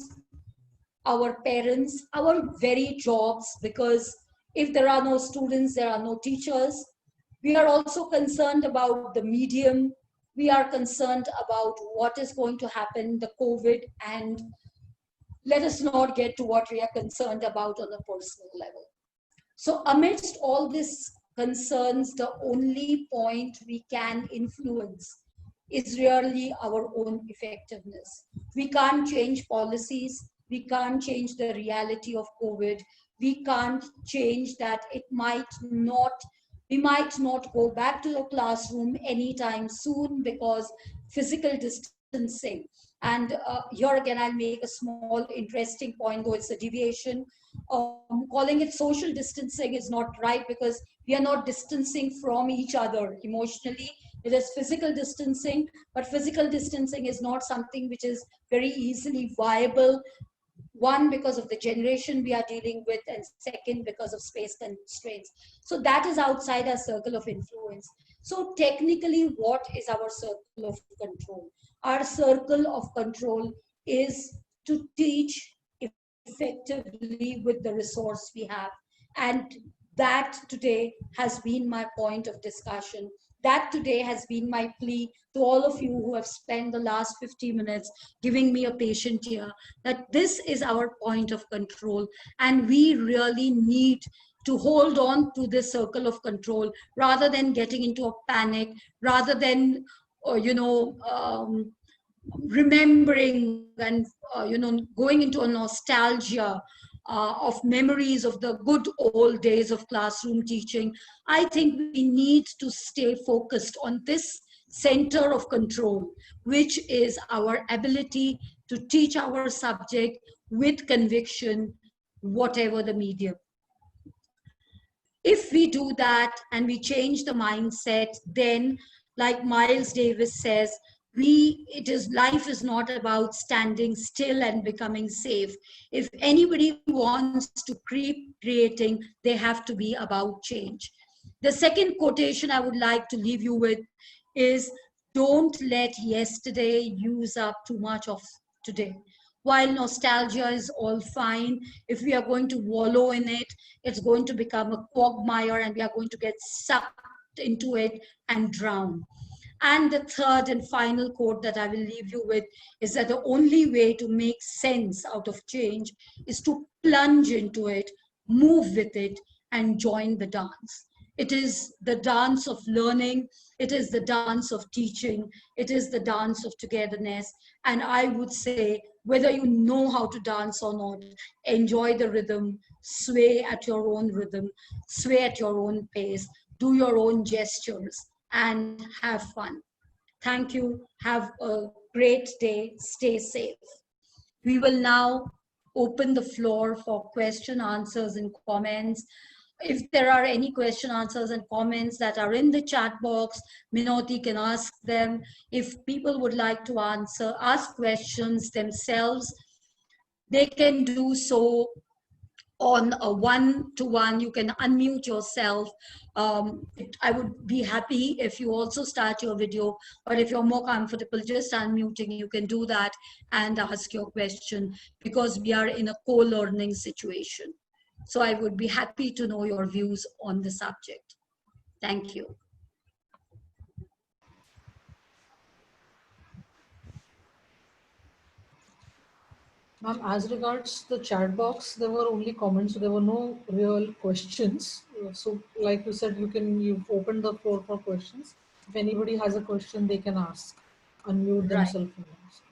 our parents, our very jobs, because if there are no students, there are no teachers. We are also concerned about the medium. We are concerned about what is going to happen, the COVID, and let us not get to what we are concerned about on a personal level. So amidst all these concerns, the only point we can influence is really our own effectiveness. We can't change policies. We can't change the reality of COVID. We can't change that we might not go back to the classroom anytime soon because physical distancing. And here again, I'll make a small interesting point, though it's a deviation. Calling it social distancing is not right, because we are not distancing from each other emotionally. It is physical distancing, but physical distancing is not something which is very easily viable. One, because of the generation we are dealing with, and second, because of space constraints. So that is outside our circle of influence. So technically, what is our circle of control? Our circle of control is to teach effectively with the resource we have. And that today has been my point of discussion. That today has been my plea to all of you who have spent the last 50 minutes giving me a patient ear, that this is our point of control, and we really need to hold on to this circle of control rather than getting into a panic, rather than remembering and going into a nostalgia of memories of the good old days of classroom teaching. I think we need to stay focused on this center of control, which is our ability to teach our subject with conviction, whatever the medium. If we do that and we change the mindset, then, like Miles Davis says, life is not about standing still and becoming safe. If anybody wants to keep creating, they have to be about change. The second quotation I would like to leave you with is, don't let yesterday use up too much of today. While nostalgia is all fine, if we are going to wallow in it, it's going to become a quagmire, and we are going to get sucked into it and drown. And the third and final quote that I will leave you with is that the only way to make sense out of change is to plunge into it, move with it, and join the dance. It is the dance of learning, it is the dance of teaching, it is the dance of togetherness. And I would say, whether you know how to dance or not, enjoy the rhythm, sway at your own rhythm, sway at your own pace, do your own gestures, and have fun. Thank you. Have a great day. Stay safe. We will now open the floor for question, answers, and comments. If there are any question, answers, and comments that are in the chat box, Minoti can ask them. If people would like to ask questions themselves, they can do so on a one-to-one. You can unmute yourself. I would be happy if you also start your video, but if you're more comfortable just unmuting, you can do that and ask your question, because we are in a co-learning situation. So I would be happy to know your views on the subject. Thank you. Ma'am, as regards the chat box, there were only comments, so there were no real questions. So, like you said, you've opened the floor for questions. If anybody has a question, they can ask, unmute themselves and ask.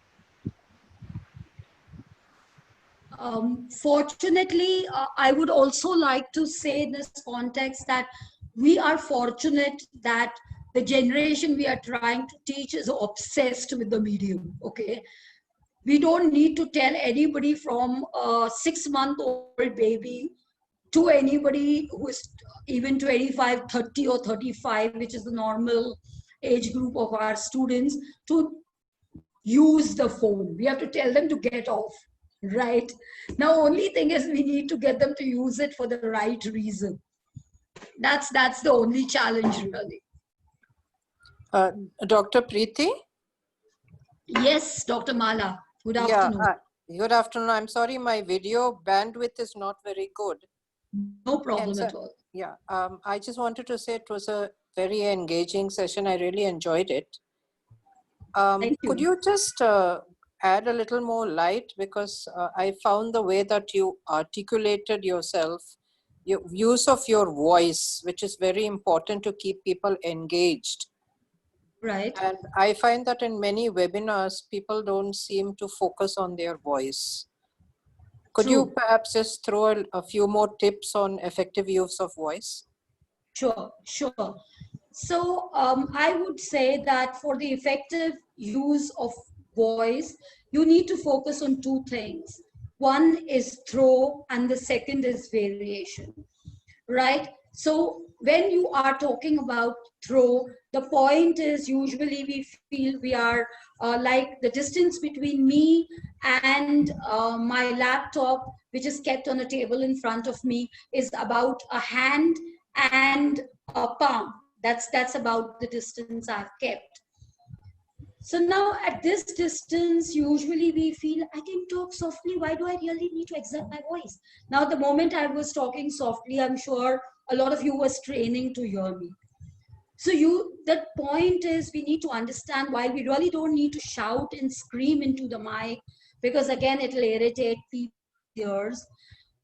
Fortunately, I would also like to say in this context that we are fortunate that the generation we are trying to teach is obsessed with the medium. Okay, we don't need to tell anybody from a 6-month-old baby to anybody who is even 25, 30, or 35, which is the normal age group of our students, to use the phone. We have to tell them to get off, right? Now, only thing is we need to get them to use it for the right reason. That's the only challenge, really. Dr. Preeti? Yes, Dr. Mala. Good afternoon. Yeah, good afternoon. I'm sorry, my video bandwidth is not very good. No problem at all. Yeah, I just wanted to say it was a very engaging session. I really enjoyed it. Thank you. Could you just add a little more light? Because I found the way that you articulated yourself, your use of your voice, which is very important to keep people engaged. Right. And I find that in many webinars, people don't seem to focus on their voice. Could True. you perhaps just throw a few more tips on effective use of voice? Sure. So I would say that for the effective use of voice, you need to focus on two things. One is throw, and the second is variation, right? So when you are talking about throw, the point is usually we feel we are like the distance between me and my laptop, which is kept on a table in front of me, is about a hand and a palm. That's about the distance I've kept. So now at this distance, usually we feel I can talk softly. Why do I really need to exert my voice? Now, the moment I was talking softly, I'm sure a lot of you were straining to hear me. So that point is we need to understand why we really don't need to shout and scream into the mic, because again, it'll irritate people's ears.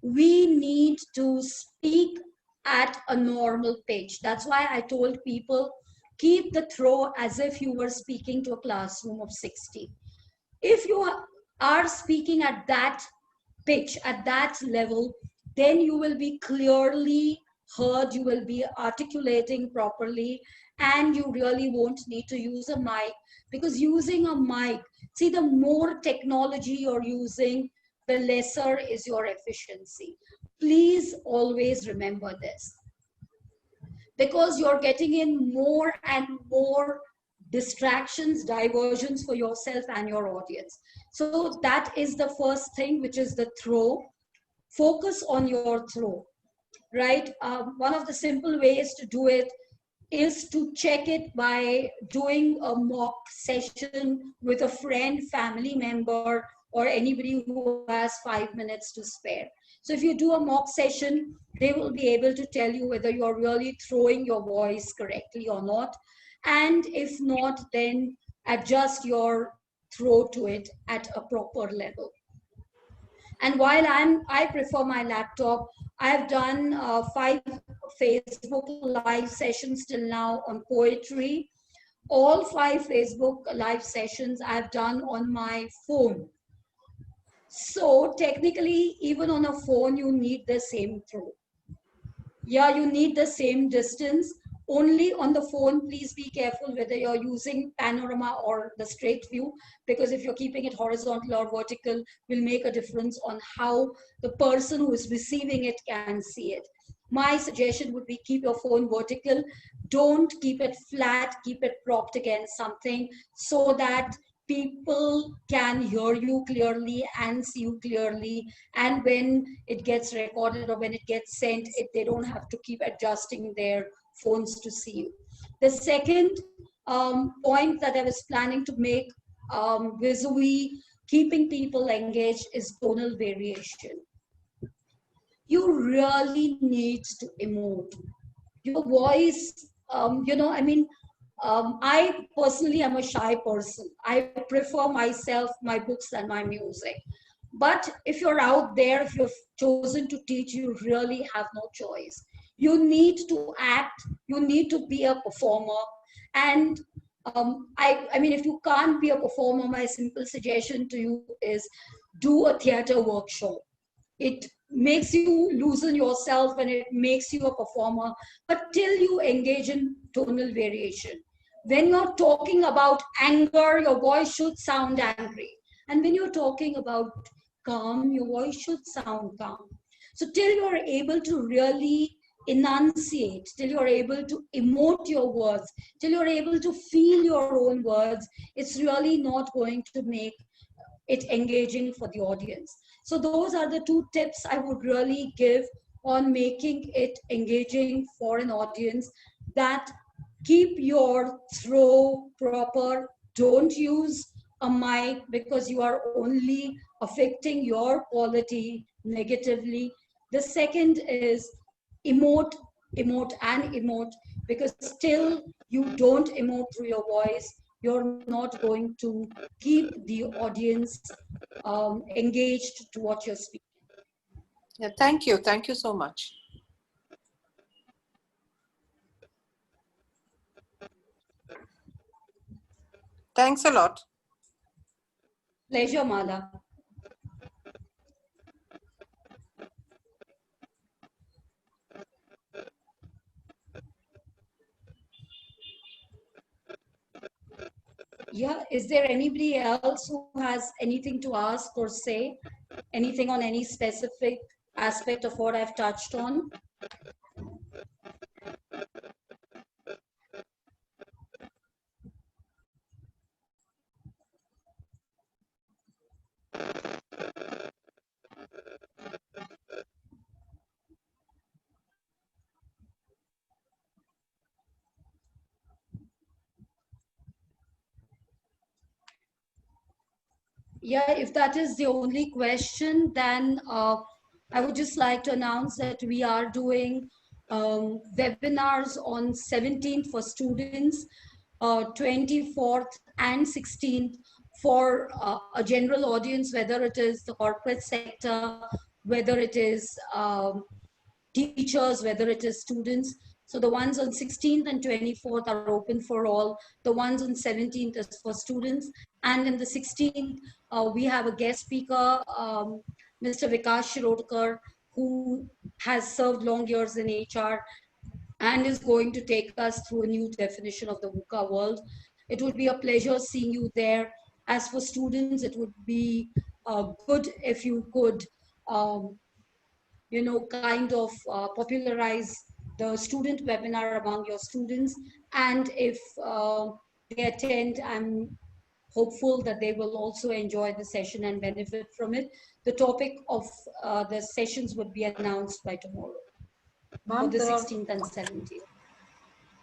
We need to speak at a normal pitch. That's why I told people, keep the throw as if you were speaking to a classroom of 60. If you are speaking at that pitch, at that level, then you will be clearly heard, you will be articulating properly, and you really won't need to use a mic. Because using a mic, see, the more technology you're using, the lesser is your efficiency. Please always remember this, because you're getting in more and more distractions, diversions for yourself and your audience. So that is the first thing, which is the throw. Focus on your throw, right? One of the simple ways to do it is to check it by doing a mock session with a friend, family member, or anybody who has 5 minutes to spare. So if you do a mock session, they will be able to tell you whether you're really throwing your voice correctly or not. And if not, then adjust your throw to it at a proper level. And while I prefer my laptop, I've done 5 Facebook live sessions till now on poetry. All 5 Facebook live sessions I've done on my phone. So technically, even on a phone, you need the same throw. Yeah, you need the same distance. Only on the phone, please be careful whether you're using panorama or the straight view, because if you're keeping it horizontal or vertical, will make a difference on how the person who is receiving it can see it. My suggestion would be keep your phone vertical. Don't keep it flat, keep it propped against something so that people can hear you clearly and see you clearly. And when it gets recorded or when it gets sent, they don't have to keep adjusting their phones to see you. The second point that I was planning to make vis-a-vis keeping people engaged is tonal variation. You really need to emote. Your voice, I personally am a shy person. I prefer myself, my books, and my music. But if you're out there, if you've chosen to teach, you really have no choice. You need to act, you need to be a performer. And I mean, if you can't be a performer, my simple suggestion to you is do a theater workshop. It makes you loosen yourself and it makes you a performer, but till you engage in tonal variation. When you're talking about anger, your voice should sound angry. And when you're talking about calm, your voice should sound calm. So till you're able to really enunciate, till you're able to emote your words, till you're able to feel your own words, it's really not going to make it engaging for the audience. So those are the 2 tips I would really give on making it engaging for an audience. That keep your throw proper. Don't use a mic because you are only affecting your quality negatively. The second is emote, emote, and emote, because still you don't emote through your voice, you're not going to keep the audience engaged to what you're speaking. Yeah, thank you. Thank you so much. Thanks a lot. Pleasure, Mala. Yeah, is there anybody else who has anything to ask or say? Anything on any specific aspect of what I've touched on? Yeah, if that is the only question, then I would just like to announce that we are doing webinars on 17th for students, 24th and 16th for a general audience, whether it is the corporate sector, whether it is teachers, whether it is students. So the ones on 16th and 24th are open for all. The ones on 17th is for students. And in the 16th, we have a guest speaker, Mr. Vikas Shirodkar, who has served long years in HR and is going to take us through a new definition of the VUCA world. It would be a pleasure seeing you there. As for students, it would be good if you could kind of popularize the student webinar among your students. And if they attend, I'm hopeful that they will also enjoy the session and benefit from it. The topic of the sessions would be announced by tomorrow for Ma'am, the 16th and 17th.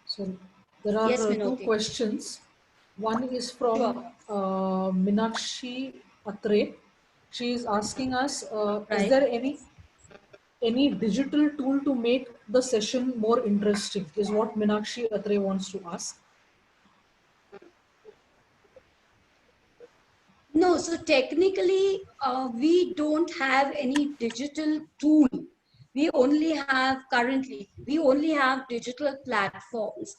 Sorry, there are Yes, two Minoti. questions. One is from Sure. Minakshi Atre. She is asking us, is Right. there any digital tool to make the session more interesting? Is what Minakshi Atre wants to ask. No, so technically, we don't have any digital tool. We only have digital platforms.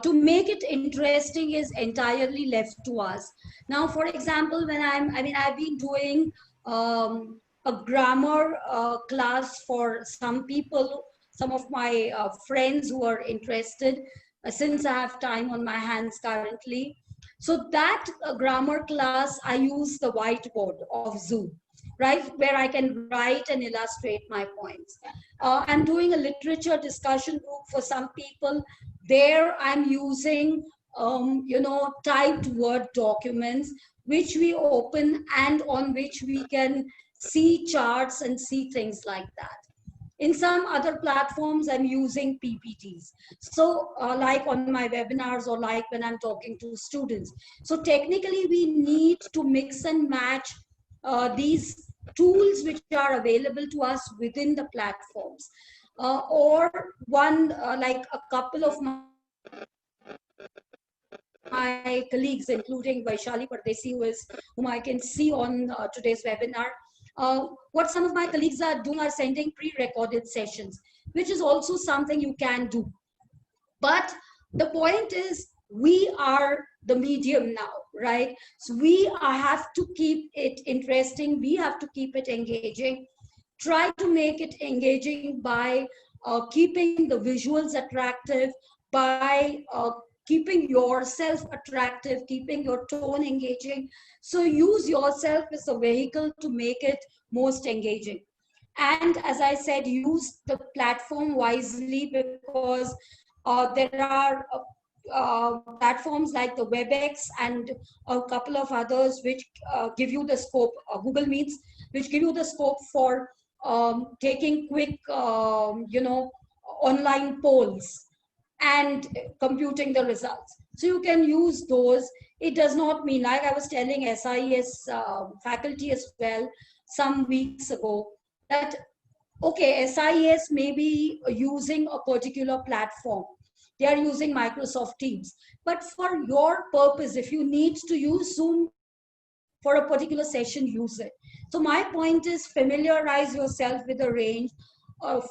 To make it interesting is entirely left to us. Now, for example, I've been doing a grammar class for some people, some of my friends who are interested, since I have time on my hands currently. So that grammar class, I use the whiteboard of Zoom, right, where I can write and illustrate my points. I'm doing a literature discussion group for some people. There I'm using, typed Word documents, which we open and on which we can see charts and see things like that. In some other platforms, I'm using PPTs. So like on my webinars or like when I'm talking to students. So technically we need to mix and match these tools which are available to us within the platforms. Or one, like a couple of my colleagues, including Vaishali Pardesi, whom I can see on today's webinar. What some of my colleagues are doing are sending pre-recorded sessions, which is also something you can do. But the point is, we are the medium now, right? So we have to keep it interesting. We have to keep it engaging. Try to make it engaging by keeping the visuals attractive, by keeping yourself attractive, keeping your tone engaging. So use yourself as a vehicle to make it most engaging. And as I said, use the platform wisely, because there are platforms like the WebEx and a couple of others which give you the scope, Google Meets, which give you the scope for taking quick, online polls and computing the results. So you can use those. It does not mean, like I was telling SIS faculty as well some weeks ago, that okay, SIS may be using a particular platform. They are using Microsoft Teams. But for your purpose, if you need to use Zoom for a particular session, use it. So my point is, familiarize yourself with the range,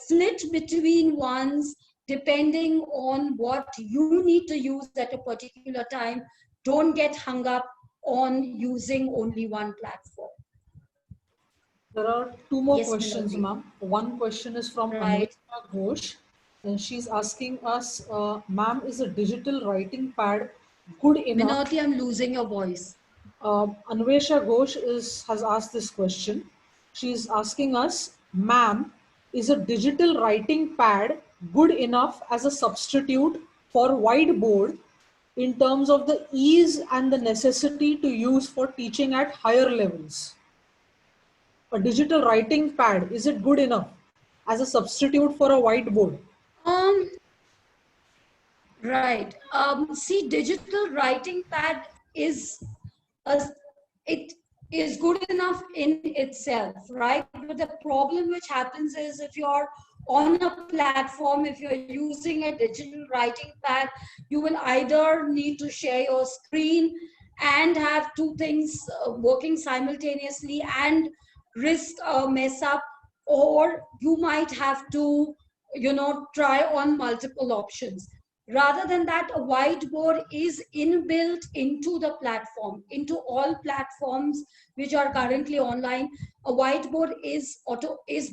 flit between ones depending on what you need to use at a particular time. Don't get hung up on using only one platform. There are two more Yes, questions, Minoti. ma'am. One question is from Right. Anvita Ghosh, and she's asking us, ma'am, is a digital writing pad good enough? Minoti, I'm losing your voice. Anvesha Ghosh has asked this question. She's asking us, ma'am, is a digital writing pad good enough as a substitute for whiteboard in terms of the ease and the necessity to use for teaching at higher levels? A digital writing pad, is it good enough as a substitute for a whiteboard? Um, right. See, digital writing pad is a, it is good enough in itself, right? But the problem which happens is if you're on a platform, if you're using a digital writing pad, you will either need to share your screen and have two things working simultaneously and risk a mess up, or you might have to, try on multiple options. Rather than that, a whiteboard is inbuilt into the platform, into all platforms which are currently online. A whiteboard is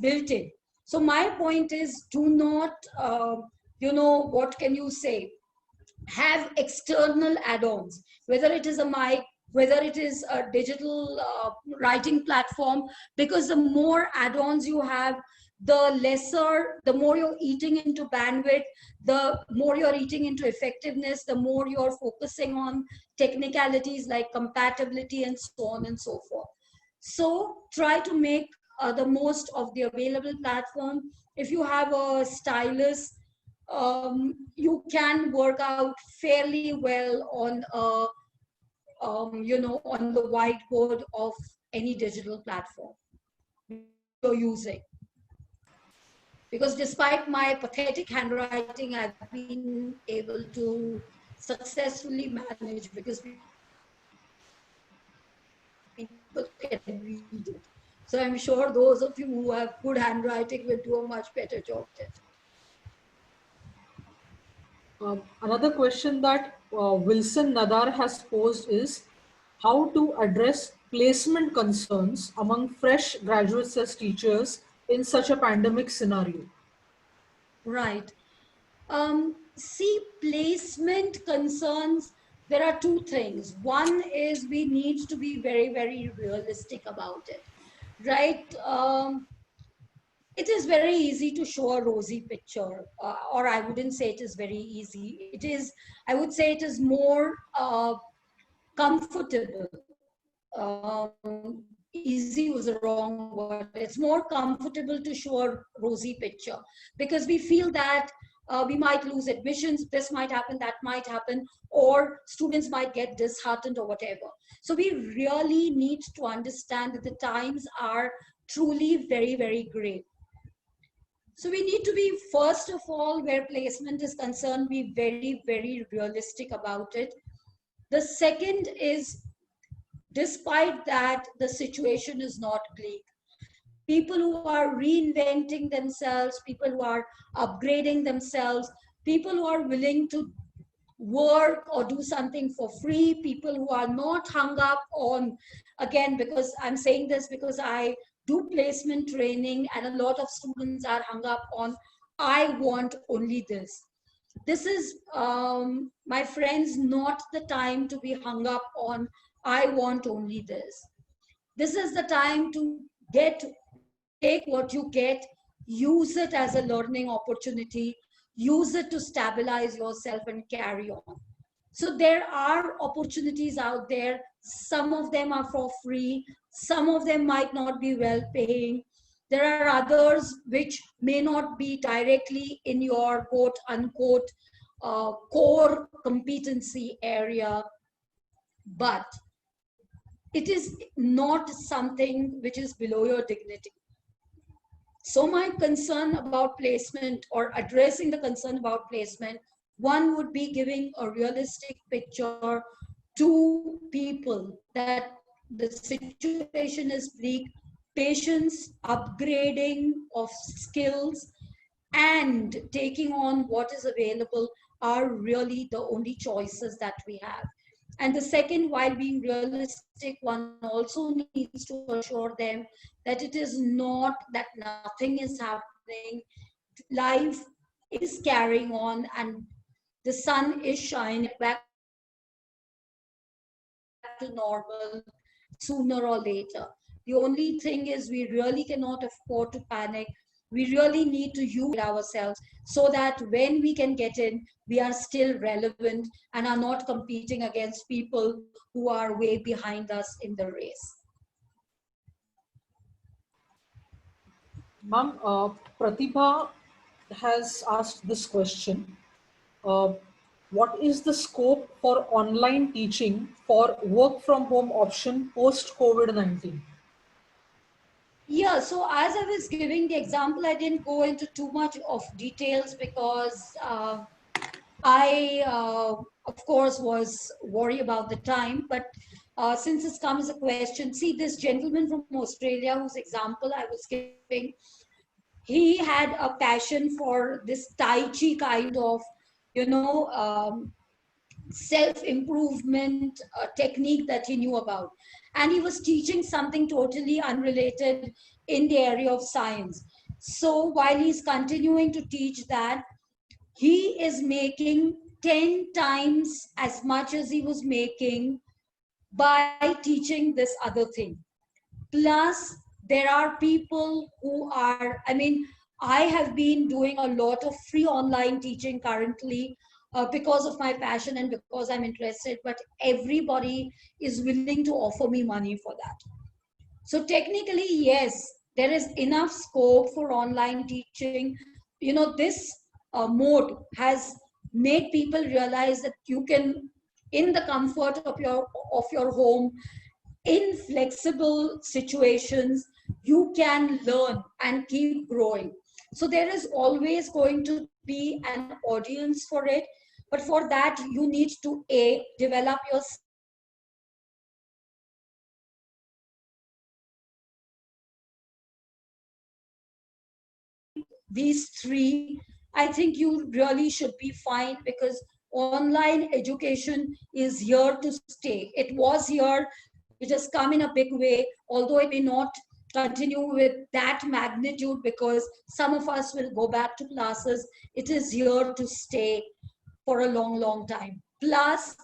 built in. So my point is, do not, what can you say? Have external add-ons, whether it is a mic, whether it is a digital writing platform, because the more add-ons you have, the more you're eating into bandwidth, the more you're eating into effectiveness, the more you're focusing on technicalities like compatibility and so on and so forth. So try to make the most of the available platform. If you have a stylus, you can work out fairly well on on the whiteboard of any digital platform which you're using. Because despite my pathetic handwriting, I've been able to successfully manage because people can read it. So I'm sure those of you who have good handwriting will do a much better job at it. Another question that Wilson Nadar has posed is how to address placement concerns among fresh graduates as teachers in such a pandemic scenario. Right. See, placement concerns, there are two things. One is we need to be very, very realistic about it, right? It is very easy to show a rosy picture, or I wouldn't say it is very easy. It is, I would say it is more comfortable. Easy was the wrong word. It's more comfortable to show a rosy picture because we feel that we might lose admissions, this might happen, that might happen, or students might get disheartened or whatever. So we really need to understand that the times are truly very, very grave. So we need to be, first of all, where placement is concerned, be very, very realistic about it. The second is, despite that, the situation is not bleak. People who are reinventing themselves, people who are upgrading themselves, people who are willing to work or do something for free, people who are not hung up on, again, because I'm saying this because I do placement training and a lot of students are hung up on, I want only this. This is, my friends, not the time to be hung up on, I want only this. This is the time to take what you get, use it as a learning opportunity, use it to stabilize yourself and carry on. So there are opportunities out there. Some of them are for free. Some of them might not be well paying. There are others which may not be directly in your quote unquote core competency area, but it is not something which is below your dignity. So my concern about placement, or addressing the concern about placement, one would be giving a realistic picture to people that the situation is bleak, patience, upgrading of skills, and taking on what is available are really the only choices that we have. And the second, while being realistic, one also needs to assure them that it is not that nothing is happening. Life is carrying on and the sun is shining. Back to school to normal sooner or later. The only thing is we really cannot afford to panic. We really need to use ourselves so that when we can get in, we are still relevant and are not competing against people who are way behind us in the race. Ma'am, Pratibha has asked this question. Uh, what is the scope for online teaching for work from home option post COVID-19? Yeah, so as I was giving the example, I didn't go into too much of details because of course, was worried about the time. But since it's come as a question, see this gentleman from Australia whose example I was giving, he had a passion for this Tai Chi kind of, you know, self-improvement technique that he knew about. And he was teaching something totally unrelated in the area of science. So while he's continuing to teach that, he is making 10 times as much as he was making by teaching this other thing. Plus, there are people who are, I mean, I have been doing a lot of free online teaching currently because of my passion and because I'm interested, but everybody is willing to offer me money for that. So technically, yes, there is enough scope for online teaching. You know, this mode has made people realize that you can, in the comfort of your home, in flexible situations, you can learn and keep growing. So there is always going to be an audience for it. But for that, you need to A, develop yourself, B, develop your audience. These three, I think you really should be fine because online education is here to stay. It was here, it has come in a big way, although it may not continue with that magnitude because some of us will go back to classes. It is here to stay for a long, long time. Plus,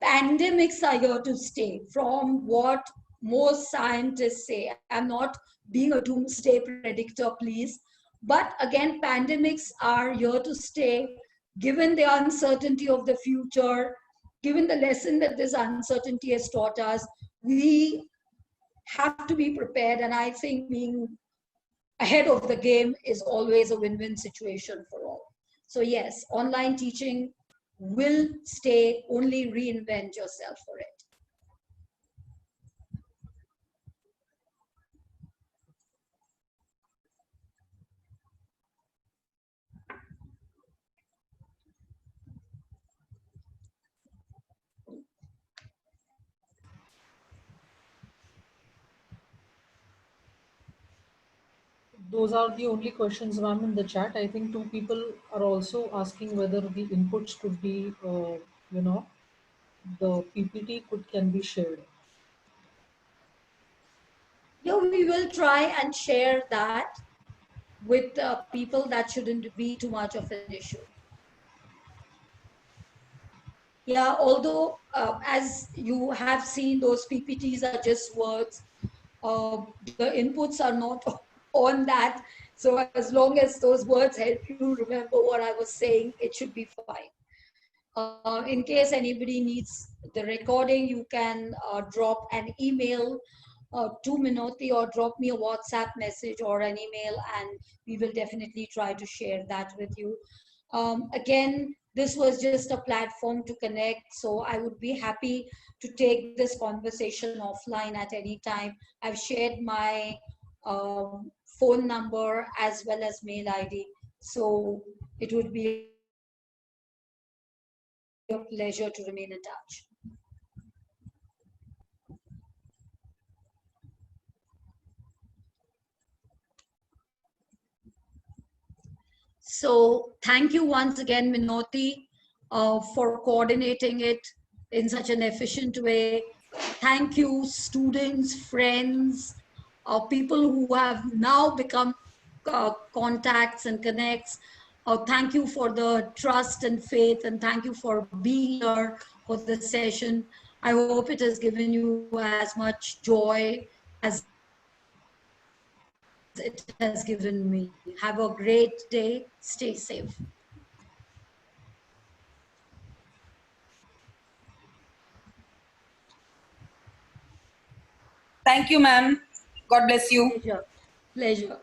pandemics are here to stay from what most scientists say. I'm not being a doomsday predictor, please. But again, pandemics are here to stay given the uncertainty of the future, given the lesson that this uncertainty has taught us. We have to be prepared. And I think being ahead of the game is always a win-win situation for all. So yes, online teaching will stay, only reinvent yourself for it. Those are the only questions, ma'am, in the chat. I think two people are also asking whether the inputs could be, you know, the PPT can be shared. Yeah, we will try and share that with people. That shouldn't be too much of an issue. Yeah, although as you have seen, those PPTs are just words. The inputs are not on that. So as long as those words help you remember what I was saying, it should be fine. In case anybody needs the recording, you can drop an email to Minoti or drop me a WhatsApp message or an email, and we will definitely try to share that with you. Again, this was just a platform to connect, so I would be happy to take this conversation offline at any time. I've shared my phone number as well as mail ID, so it would be a pleasure to remain in touch. So thank you once again, Minoti, for coordinating it in such an efficient way. Thank you, students, friends, people who have now become contacts and connects. Thank you for the trust and faith, and thank you for being here, for the session. I hope it has given you as much joy as it has given me. Have a great day. Stay safe. Thank you, ma'am. God bless you. Pleasure. Pleasure.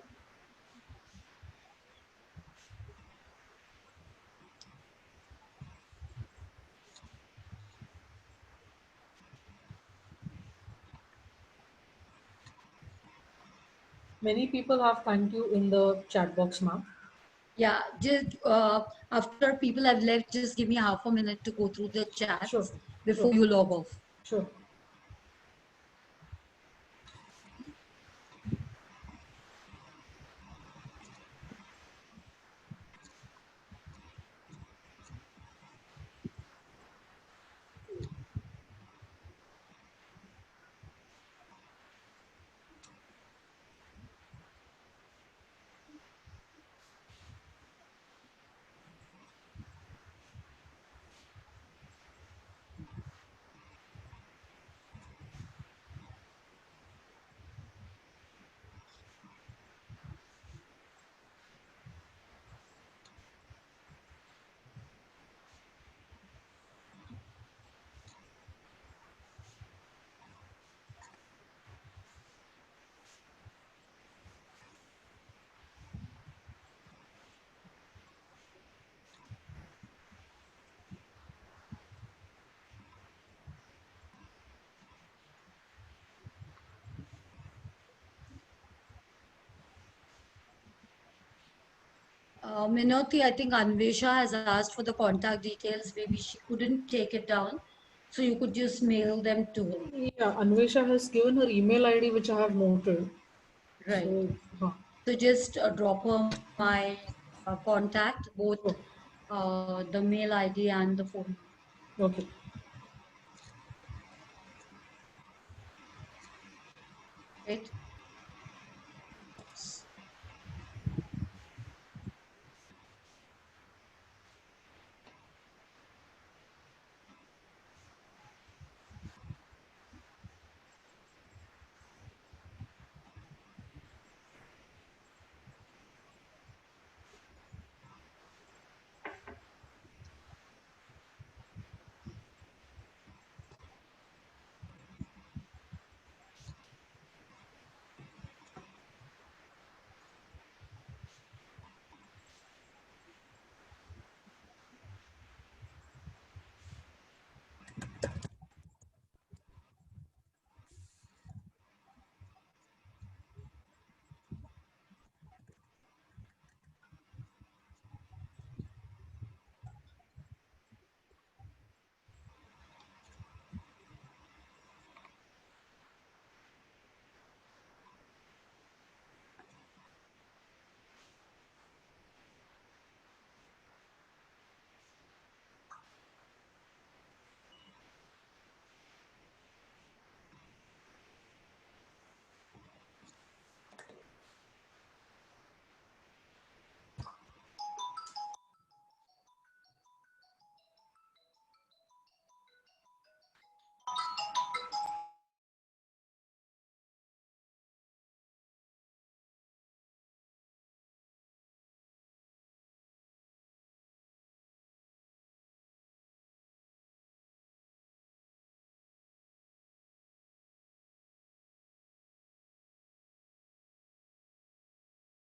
Many people have thanked you in the chat box, ma'am. Yeah, just after people have left, just give me half a minute to go through the chats Sure, before sure, you log off. sure. Minoti, I think Anvesha has asked for the contact details. Maybe she couldn't take it down, so you could just mail them to her. Yeah, Anvesha has given her email ID, which I have noted. Right. So, So just drop her my contact, both sure. the mail ID and the phone number. Okay. Right.